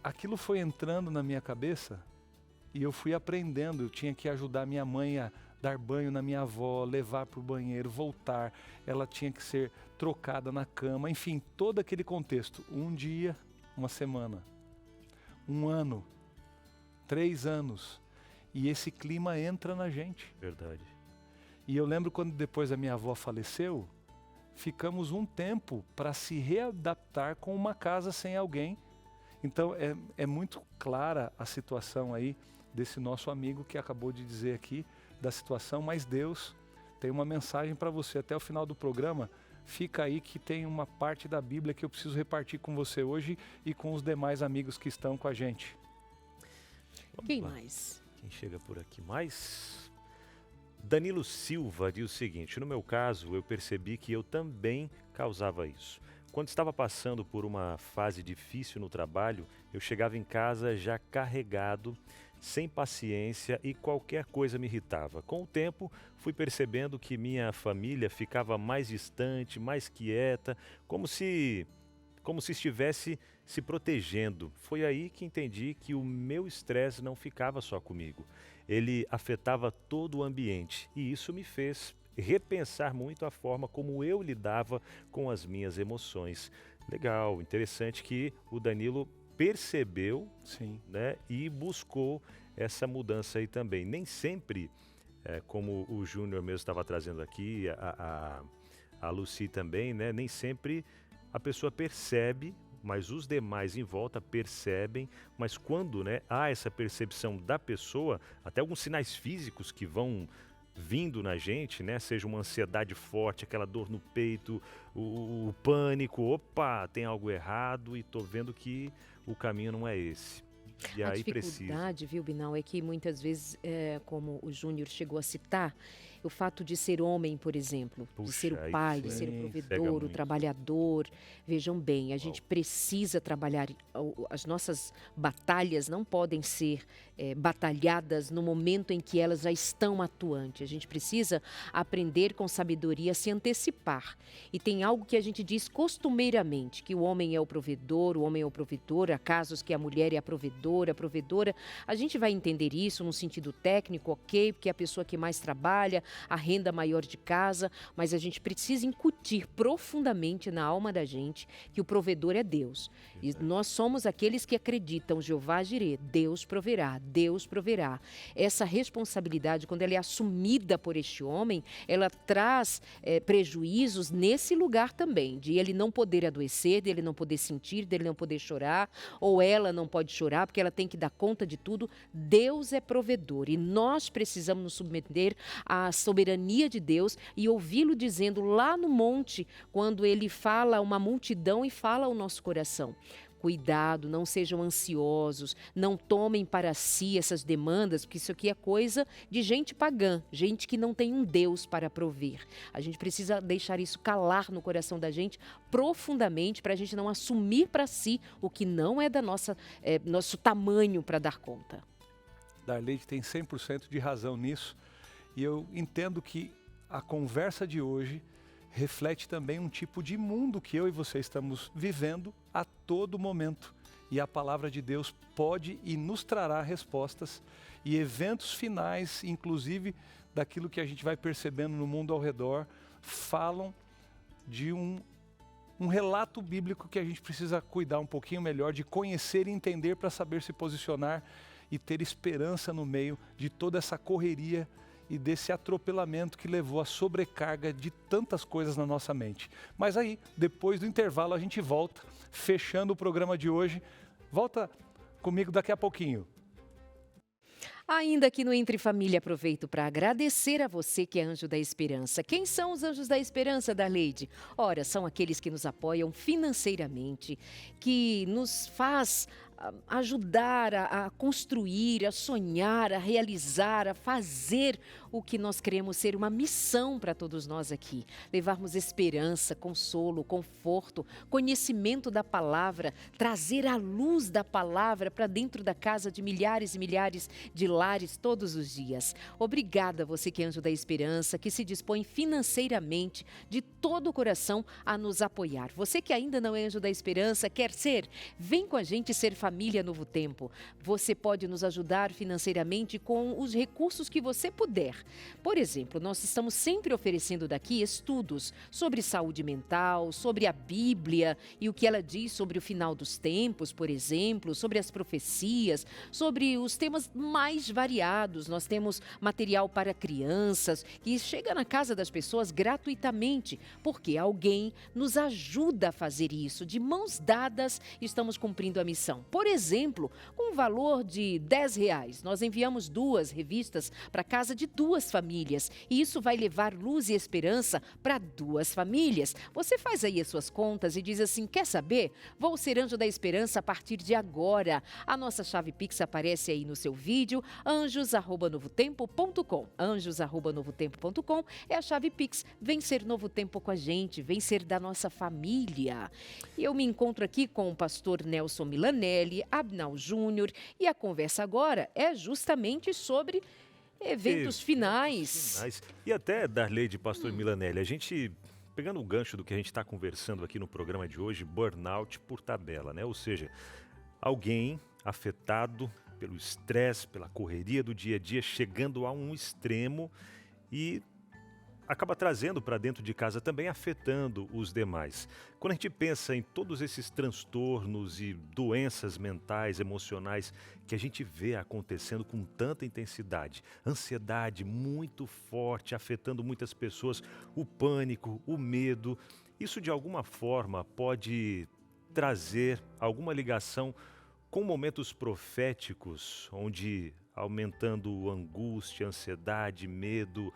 S3: aquilo foi entrando na minha cabeça e eu fui aprendendo. Eu tinha que ajudar minha mãe a dar banho na minha avó, levar para o banheiro, voltar. Ela tinha que ser trocada na cama, enfim, todo aquele contexto. Um dia, uma semana, 1 ano, 3 anos. E esse clima entra na gente.
S2: Verdade.
S3: E eu lembro quando depois a minha avó faleceu, ficamos um tempo para se readaptar com uma casa sem alguém. Então é muito clara a situação aí desse nosso amigo que acabou de dizer aqui da situação, mas Deus tem uma mensagem para você até o final do programa. Fica aí que tem uma parte da Bíblia que eu preciso repartir com você hoje e com os demais amigos que estão com a gente.
S1: Quem
S2: Opa,
S1: mais?
S2: Quem chega por aqui mais? Danilo Silva diz o seguinte: no meu caso, eu percebi que eu também causava isso. Quando estava passando por uma fase difícil no trabalho, eu chegava em casa já carregado, sem paciência e qualquer coisa me irritava. Com o tempo, fui percebendo que minha família ficava mais distante, mais quieta, como se estivesse se protegendo. Foi aí que entendi que o meu estresse não ficava só comigo. Ele afetava todo o ambiente e isso me fez repensar muito a forma como eu lidava com as minhas emoções. Legal, interessante que o Danilo percebeu,
S3: Sim.
S2: né, e buscou essa mudança aí também. Nem sempre, como o Júnior mesmo estava trazendo aqui, a Lucy também, né, nem sempre a pessoa percebe, mas os demais em volta percebem, mas quando, né, há essa percepção da pessoa, até alguns sinais físicos que vão vindo na gente, né, seja uma ansiedade forte, aquela dor no peito, o pânico, opa, tem algo errado e tô vendo que o caminho não é esse. E
S1: A
S2: aí precisa.
S1: dificuldade, viu, Binal, é que muitas vezes, como o Júnior chegou a citar, o fato de ser homem, por exemplo, de ser
S2: Puxa,
S1: o
S2: aí
S1: pai, de
S2: sim,
S1: ser o
S2: pega
S1: provedor, o
S2: muito.
S1: trabalhador. Vejam bem, a gente precisa trabalhar, as nossas batalhas não podem ser batalhadas no momento em que elas já estão atuantes. A gente precisa aprender com sabedoria a se antecipar. E tem algo que a gente diz costumeiramente, que o homem é o provedor, há casos que a mulher é a provedora. A gente vai entender isso num sentido técnico, ok, porque é a pessoa que mais trabalha, a renda maior de casa, mas a gente precisa incutir profundamente na alma da gente que o provedor é Deus. E nós somos aqueles que acreditam, Jeová Jirê, Deus proverá. Essa responsabilidade, quando ela é assumida por este homem, ela traz prejuízos nesse lugar também, de ele não poder adoecer, dele não poder sentir, dele não poder chorar, ou ela não pode chorar porque ela tem que dar conta de tudo. Deus é provedor e nós precisamos nos submeter à soberania de Deus e ouvi-lo dizendo lá no monte, quando ele fala a uma multidão e fala ao nosso coração: cuidado, não sejam ansiosos, não tomem para si essas demandas, porque isso aqui é coisa de gente pagã, gente que não tem um Deus para prover. A gente precisa deixar isso calar no coração da gente profundamente, para a gente não assumir para si o que não é da nosso tamanho para dar conta.
S3: Darleide tem 100% de razão nisso. E eu entendo que a conversa de hoje reflete também um tipo de mundo que eu e você estamos vivendo a todo momento. E a palavra de Deus pode e nos trará respostas e eventos finais, inclusive daquilo que a gente vai percebendo no mundo ao redor, falam de um relato bíblico que a gente precisa cuidar um pouquinho melhor, de conhecer e entender para saber se posicionar e ter esperança no meio de toda essa correria e desse atropelamento que levou à sobrecarga de tantas coisas na nossa mente. Mas aí, depois do intervalo, a gente volta, fechando o programa de hoje. Volta comigo daqui a pouquinho.
S1: Ainda aqui no Entre Família, aproveito para agradecer a você que é Anjo da Esperança. Quem são os Anjos da Esperança, Darleide? Ora, são aqueles que nos apoiam financeiramente, que nos faz ajudar a construir, a sonhar, a realizar, a fazer o que nós queremos ser uma missão para todos nós aqui. Levarmos esperança, consolo, conforto, conhecimento da palavra, trazer a luz da palavra para dentro da casa de milhares e milhares de lares todos os dias. Obrigada a você que é Anjo da Esperança, que se dispõe financeiramente de todo o coração a nos apoiar. Você que ainda não é Anjo da Esperança, quer ser? Vem com a gente ser Família Novo Tempo. Você pode nos ajudar financeiramente com os recursos que você puder. Por exemplo, nós estamos sempre oferecendo daqui estudos sobre saúde mental, sobre a Bíblia e o que ela diz sobre o final dos tempos, por exemplo, sobre as profecias, sobre os temas mais variados. Nós temos material para crianças que chega na casa das pessoas gratuitamente, porque alguém nos ajuda a fazer isso. De mãos dadas, estamos cumprindo a missão. Por exemplo, com um valor de R$10, nós enviamos 2 revistas para casa de 2 famílias. E isso vai levar luz e esperança para 2 famílias. Você faz aí as suas contas e diz assim, quer saber? Vou ser Anjo da Esperança a partir de agora. A nossa chave Pix aparece aí no seu vídeo, anjos@novotempo.com. Anjos@novotempo.com é a chave Pix. Vem ser Novo Tempo com a gente, vem ser da nossa família. E eu me encontro aqui com o pastor Nelson Milanelli, Abnal Júnior, e a conversa agora é justamente sobre eventos finais.
S2: E até, Darley, de pastor Milanelli, a gente, pegando o gancho do que a gente está conversando aqui no programa de hoje, burnout por tabela, né? Ou seja, alguém afetado pelo estresse, pela correria do dia a dia, chegando a um extremo e acaba trazendo para dentro de casa também, afetando os demais. Quando a gente pensa em todos esses transtornos e doenças mentais, emocionais que a gente vê acontecendo com tanta intensidade, ansiedade muito forte, afetando muitas pessoas, o pânico, o medo, isso de alguma forma pode trazer alguma ligação com momentos proféticos, onde aumentando angústia, ansiedade, medo,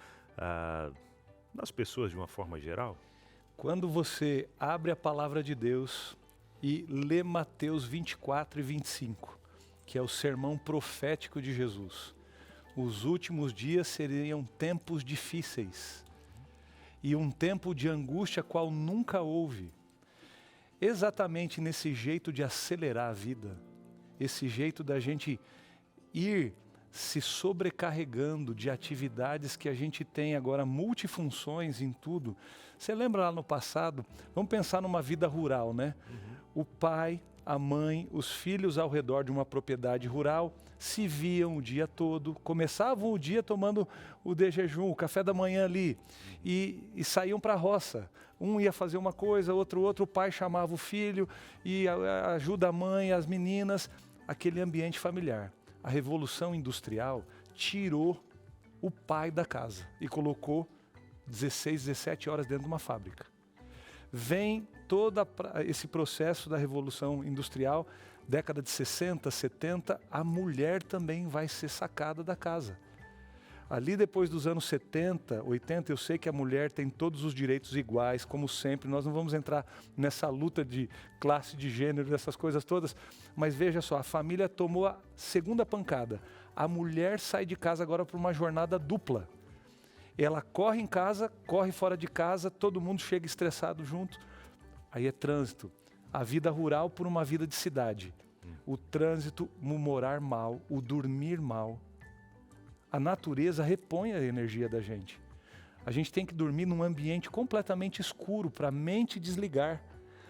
S2: nas pessoas de uma forma geral?
S3: Quando você abre a palavra de Deus e lê Mateus 24 e 25, que é o sermão profético de Jesus, os últimos dias seriam tempos difíceis e um tempo de angústia qual nunca houve. Exatamente nesse jeito de acelerar a vida, esse jeito da gente ir se sobrecarregando de atividades que a gente tem agora, multifunções em tudo. Você lembra lá no passado? Vamos pensar numa vida rural, né? O pai, a mãe, os filhos ao redor de uma propriedade rural se viam o dia todo, começavam o dia tomando o de jejum, o café da manhã ali, e saíam para a roça. Um ia fazer uma coisa, outro, o pai chamava o filho e ajuda a mãe, as meninas, aquele ambiente familiar. A Revolução Industrial tirou o pai da casa e colocou 16, 17 horas dentro de uma fábrica. Vem todo esse processo da Revolução Industrial, década de 60, 70, a mulher também vai ser sacada da casa. Ali depois dos anos 70, 80, eu sei que a mulher tem todos os direitos iguais, como sempre. Nós não vamos entrar nessa luta de classe, de gênero, dessas coisas todas. Mas veja só, a família tomou a segunda pancada. A mulher sai de casa agora para uma jornada dupla. Ela corre em casa, corre fora de casa, todo mundo chega estressado junto. Aí é trânsito. A vida rural por uma vida de cidade. O trânsito, o morar mal, o dormir mal. A natureza repõe a energia da gente. A gente tem que dormir num ambiente completamente escuro para a mente desligar.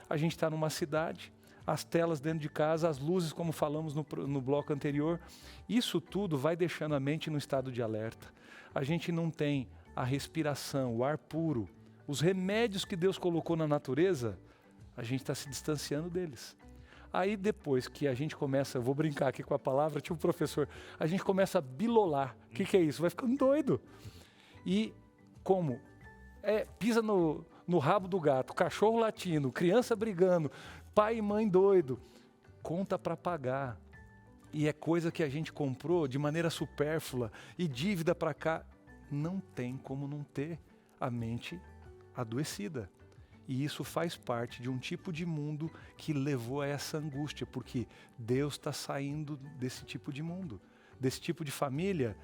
S3: A gente está numa cidade, as telas dentro de casa, as luzes, como falamos no bloco anterior. Isso tudo vai deixando a mente no estado de alerta. A gente não tem a respiração, o ar puro. Os remédios que Deus colocou na natureza, a gente está se distanciando deles. Aí depois que a gente começa, eu vou brincar aqui com a palavra, tipo professor, a gente começa a bilolar. O que é isso? Vai ficando doido. E como? Pisa no rabo do gato, cachorro latindo, criança brigando, pai e mãe doido. Conta para pagar. E é coisa que a gente comprou de maneira supérflua e dívida para cá. Não tem como não ter a mente adoecida. E isso faz parte de um tipo de mundo que levou a essa angústia, porque Deus está saindo desse tipo de mundo, desse tipo de família.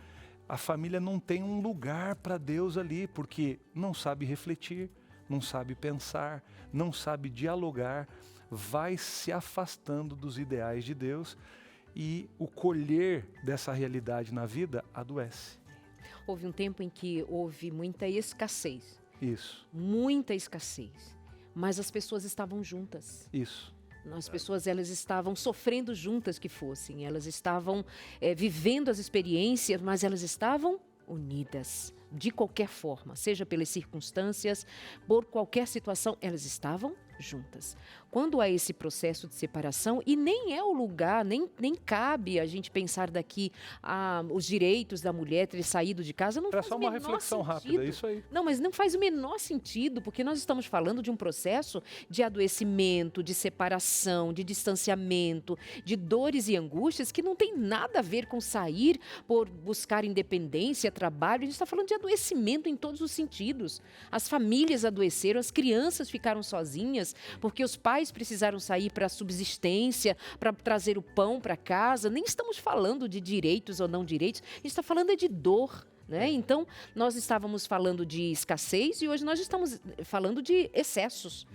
S3: A família não tem um lugar para Deus ali, porque não sabe refletir, não sabe pensar, não sabe dialogar, vai se afastando dos ideais de Deus e o colher dessa realidade na vida adoece.
S1: Houve um tempo em que houve muita escassez.
S3: Isso.
S1: Muita escassez. Mas as pessoas estavam juntas.
S3: Isso.
S1: As pessoas, elas estavam sofrendo juntas que fossem. Elas estavam vivendo as experiências, mas elas estavam unidas. De qualquer forma, seja pelas circunstâncias, por qualquer situação, elas estavam juntas. Quando há esse processo de separação, e nem é o lugar, nem cabe a gente pensar daqui os direitos da mulher ter saído de casa, não
S3: Era
S1: faz
S3: só
S1: o
S3: uma
S1: menor
S3: reflexão
S1: sentido.
S3: rápida, é isso aí.
S1: Não, mas não faz o menor sentido, porque nós estamos falando de um processo de adoecimento, de separação, de distanciamento, de dores e angústias que não tem nada a ver com sair por buscar independência, trabalho. A gente está falando de adoecimento em todos os sentidos. As famílias adoeceram, as crianças ficaram sozinhas porque os pais precisaram sair para a subsistência, para trazer o pão para casa. Nem estamos falando de direitos ou não direitos, a gente está falando de dor. Né? Então, nós estávamos falando de escassez e hoje nós estamos falando de excessos.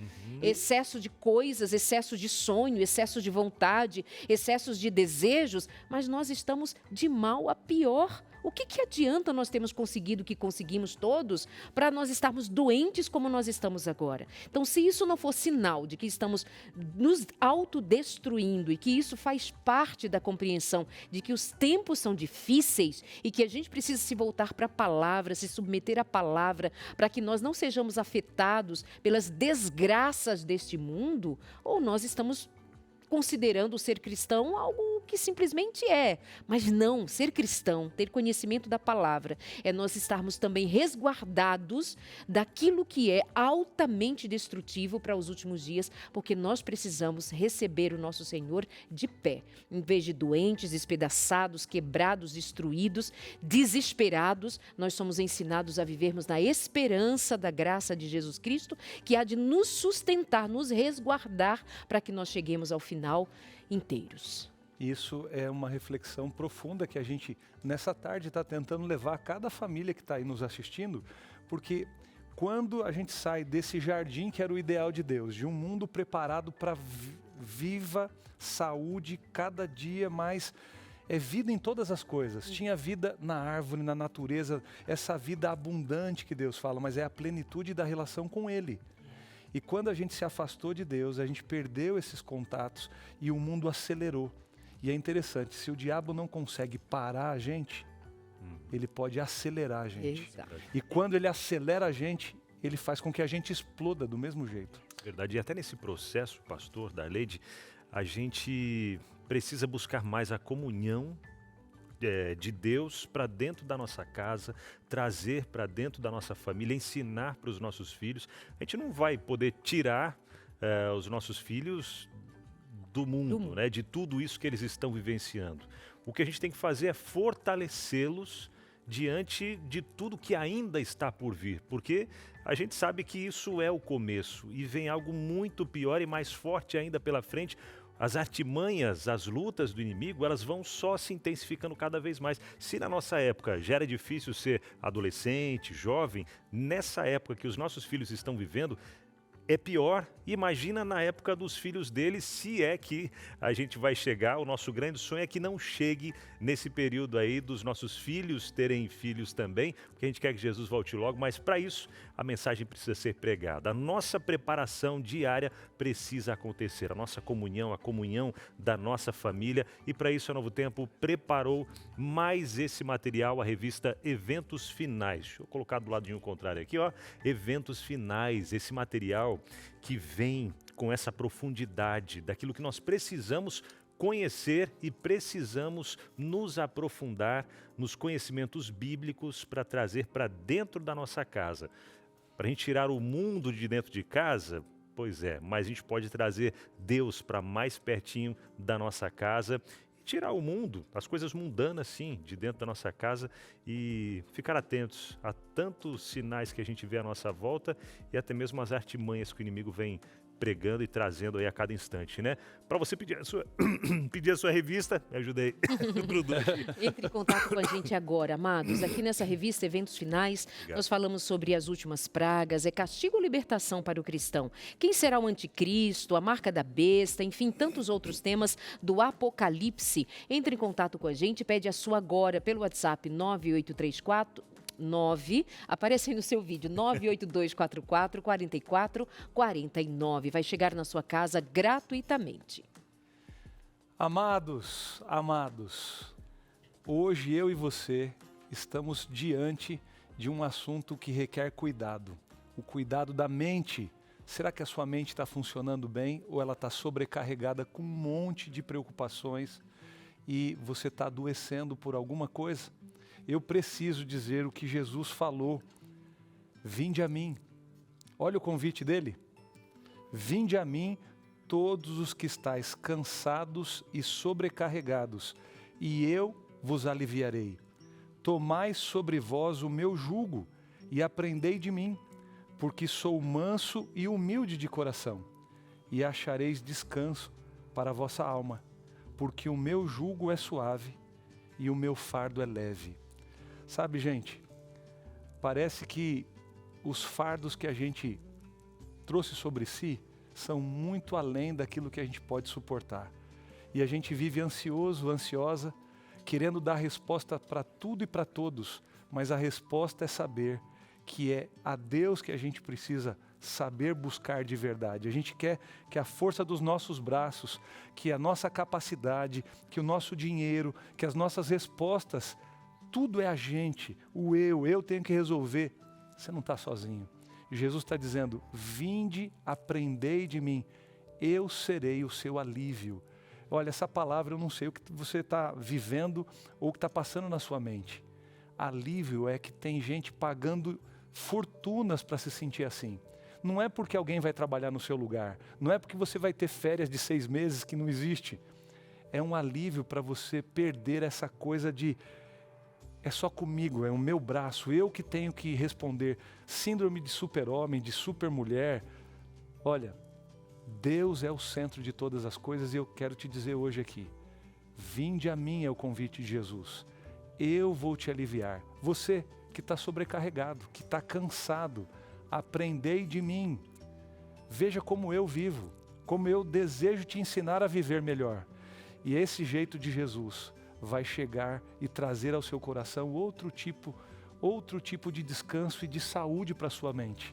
S1: Excesso de coisas, excesso de sonho, excesso de vontade, excessos de desejos, mas nós estamos de mal a pior. O que adianta nós termos conseguido o que conseguimos todos para nós estarmos doentes como nós estamos agora? Então, se isso não for sinal de que estamos nos autodestruindo e que isso faz parte da compreensão de que os tempos são difíceis e que a gente precisa se voltar para a palavra, se submeter à palavra, para que nós não sejamos afetados pelas desgraças deste mundo, ou nós estamos considerando o ser cristão algo que simplesmente é. Mas não, ser cristão, ter conhecimento da palavra, é nós estarmos também resguardados daquilo que é altamente destrutivo para os últimos dias, porque nós precisamos receber o nosso Senhor de pé, em vez de doentes, espedaçados, quebrados, destruídos, desesperados. Nós somos ensinados a vivermos na esperança da graça de Jesus Cristo, que há de nos sustentar, nos resguardar, para que nós cheguemos ao final inteiros.
S3: Isso é uma reflexão profunda que a gente, nessa tarde, está tentando levar a cada família que está aí nos assistindo, porque quando a gente sai desse jardim que era o ideal de Deus, de um mundo preparado para viva saúde, cada dia mais vida em todas as coisas. Tinha vida na árvore, na natureza, essa vida abundante que Deus fala, mas é a plenitude da relação com Ele. E quando a gente se afastou de Deus, a gente perdeu esses contatos e o mundo acelerou. E é interessante, se o diabo não consegue parar a gente, ele pode acelerar a gente.
S1: Exato.
S3: E quando ele acelera a gente, ele faz com que a gente exploda do mesmo jeito.
S2: Verdade. E até nesse processo, pastor Darleide, a gente precisa buscar mais a comunhão de Deus para dentro da nossa casa, trazer para dentro da nossa família, ensinar para os nossos filhos. A gente não vai poder tirar os nossos filhos do mundo, né, de tudo isso que eles estão vivenciando. O que a gente tem que fazer é fortalecê-los diante de tudo que ainda está por vir, porque a gente sabe que isso é o começo e vem algo muito pior e mais forte ainda pela frente. As artimanhas, as lutas do inimigo, elas vão só se intensificando cada vez mais. Se na nossa época já era difícil ser adolescente, jovem, nessa época que os nossos filhos estão vivendo, é pior. Imagina na época dos filhos deles, se é que a gente vai chegar. O nosso grande sonho é que não chegue nesse período aí dos nossos filhos terem filhos também, porque a gente quer que Jesus volte logo, mas para isso a mensagem precisa ser pregada. A nossa preparação diária precisa acontecer, a nossa comunhão, a comunhão da nossa família, e para isso a Novo Tempo preparou mais esse material, a revista Eventos Finais. Deixa eu colocar do ladinho contrário aqui, ó, Eventos Finais, esse material que vem com essa profundidade daquilo que nós precisamos conhecer e precisamos nos aprofundar nos conhecimentos bíblicos para trazer para dentro da nossa casa. Para a gente tirar o mundo de dentro de casa, pois é, mas a gente pode trazer Deus para mais pertinho da nossa casa, tirar o mundo, as coisas mundanas sim, de dentro da nossa casa e ficar atentos a tantos sinais que a gente vê à nossa volta e até mesmo as artimanhas que o inimigo vem pregando e trazendo aí a cada instante, né? Para você pedir a sua revista, me ajudei.
S1: Entre em contato com a gente agora, amados. Aqui nessa revista Eventos Finais, nós falamos sobre as últimas pragas, é castigo ou libertação para o cristão? Quem será o anticristo, a marca da besta, enfim, tantos outros temas do Apocalipse. Entre em contato com a gente, pede a sua agora pelo WhatsApp 9834 aparece aí no seu vídeo, 98244-4449. Vai chegar na sua casa gratuitamente.
S3: Amados, hoje eu e você estamos diante de um assunto que requer cuidado. O cuidado da mente Será que a sua mente está funcionando bem ou ela está sobrecarregada com um monte de preocupações e você está adoecendo por alguma coisa? Eu preciso dizer o que Jesus falou. Vinde a mim. Olha o convite dele. Vinde a mim todos os que estáis cansados e sobrecarregados, e eu vos aliviarei. Tomai sobre vós o meu jugo e aprendei de mim, porque sou manso e humilde de coração, e achareis descanso para a vossa alma, porque o meu jugo é suave e o meu fardo é leve. Sabe, gente, parece que os fardos que a gente trouxe sobre si são muito além daquilo que a gente pode suportar. E a gente vive ansioso, ansiosa, querendo dar resposta para tudo e para todos, mas a resposta é saber que é a Deus que a gente precisa saber buscar de verdade. A gente quer que a força dos nossos braços, que a nossa capacidade, que o nosso dinheiro, que as nossas respostas, tudo é a gente, o eu tenho que resolver. Você não está sozinho. Jesus está dizendo, vinde, aprendei de mim, eu serei o seu alívio. Olha, essa palavra eu não sei o que você está vivendo ou o que está passando na sua mente. Alívio é que tem gente pagando fortunas para se sentir assim. Não é porque alguém vai trabalhar no seu lugar, não é porque você vai ter férias de 6 meses que não existe. É um alívio para você perder essa coisa de é só comigo, é o meu braço, eu que tenho que responder. Síndrome de super-homem, de super-mulher. Olha, Deus é o centro de todas as coisas e eu quero te dizer hoje aqui, vinde a mim é o convite de Jesus. Eu vou te aliviar. Você que está sobrecarregado, que está cansado, aprendei de mim. Veja como eu vivo, como eu desejo te ensinar a viver melhor. E esse jeito de Jesus vai chegar e trazer ao seu coração outro tipo de descanso e de saúde para a sua mente.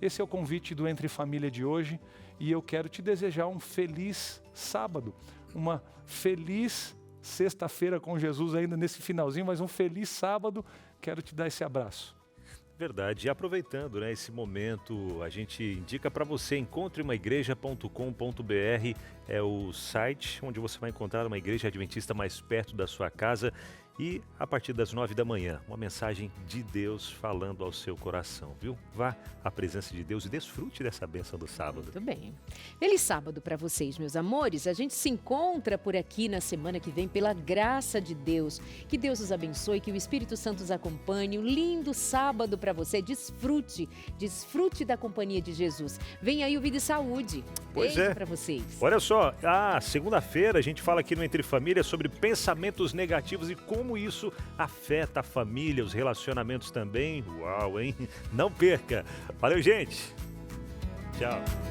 S3: Esse é o convite do Entre Família de hoje e eu quero te desejar um feliz sábado, uma feliz sexta-feira com Jesus ainda nesse finalzinho, mas um feliz sábado. Quero te dar esse abraço.
S2: Verdade. E aproveitando, né, esse momento, a gente indica para você, encontreumaigreja.com.br, é o site onde você vai encontrar uma igreja adventista mais perto da sua casa e a partir das 9 da manhã, uma mensagem de Deus falando ao seu coração, viu? Vá à presença de Deus e desfrute dessa bênção do sábado.
S1: Muito bem. Feliz sábado para vocês, meus amores. A gente se encontra por aqui na semana que vem, pela graça de Deus. Que Deus os abençoe, que o Espírito Santo os acompanhe. Um lindo sábado para você. Desfrute da companhia de Jesus. Vem aí o Vida e Saúde.
S2: Pois
S1: Beijo
S2: é.
S1: para vocês.
S2: Olha só, segunda-feira a gente fala aqui no Entre Família sobre pensamentos negativos e como isso afeta a família, os relacionamentos também. Uau, hein? Não perca. Valeu, gente. Tchau.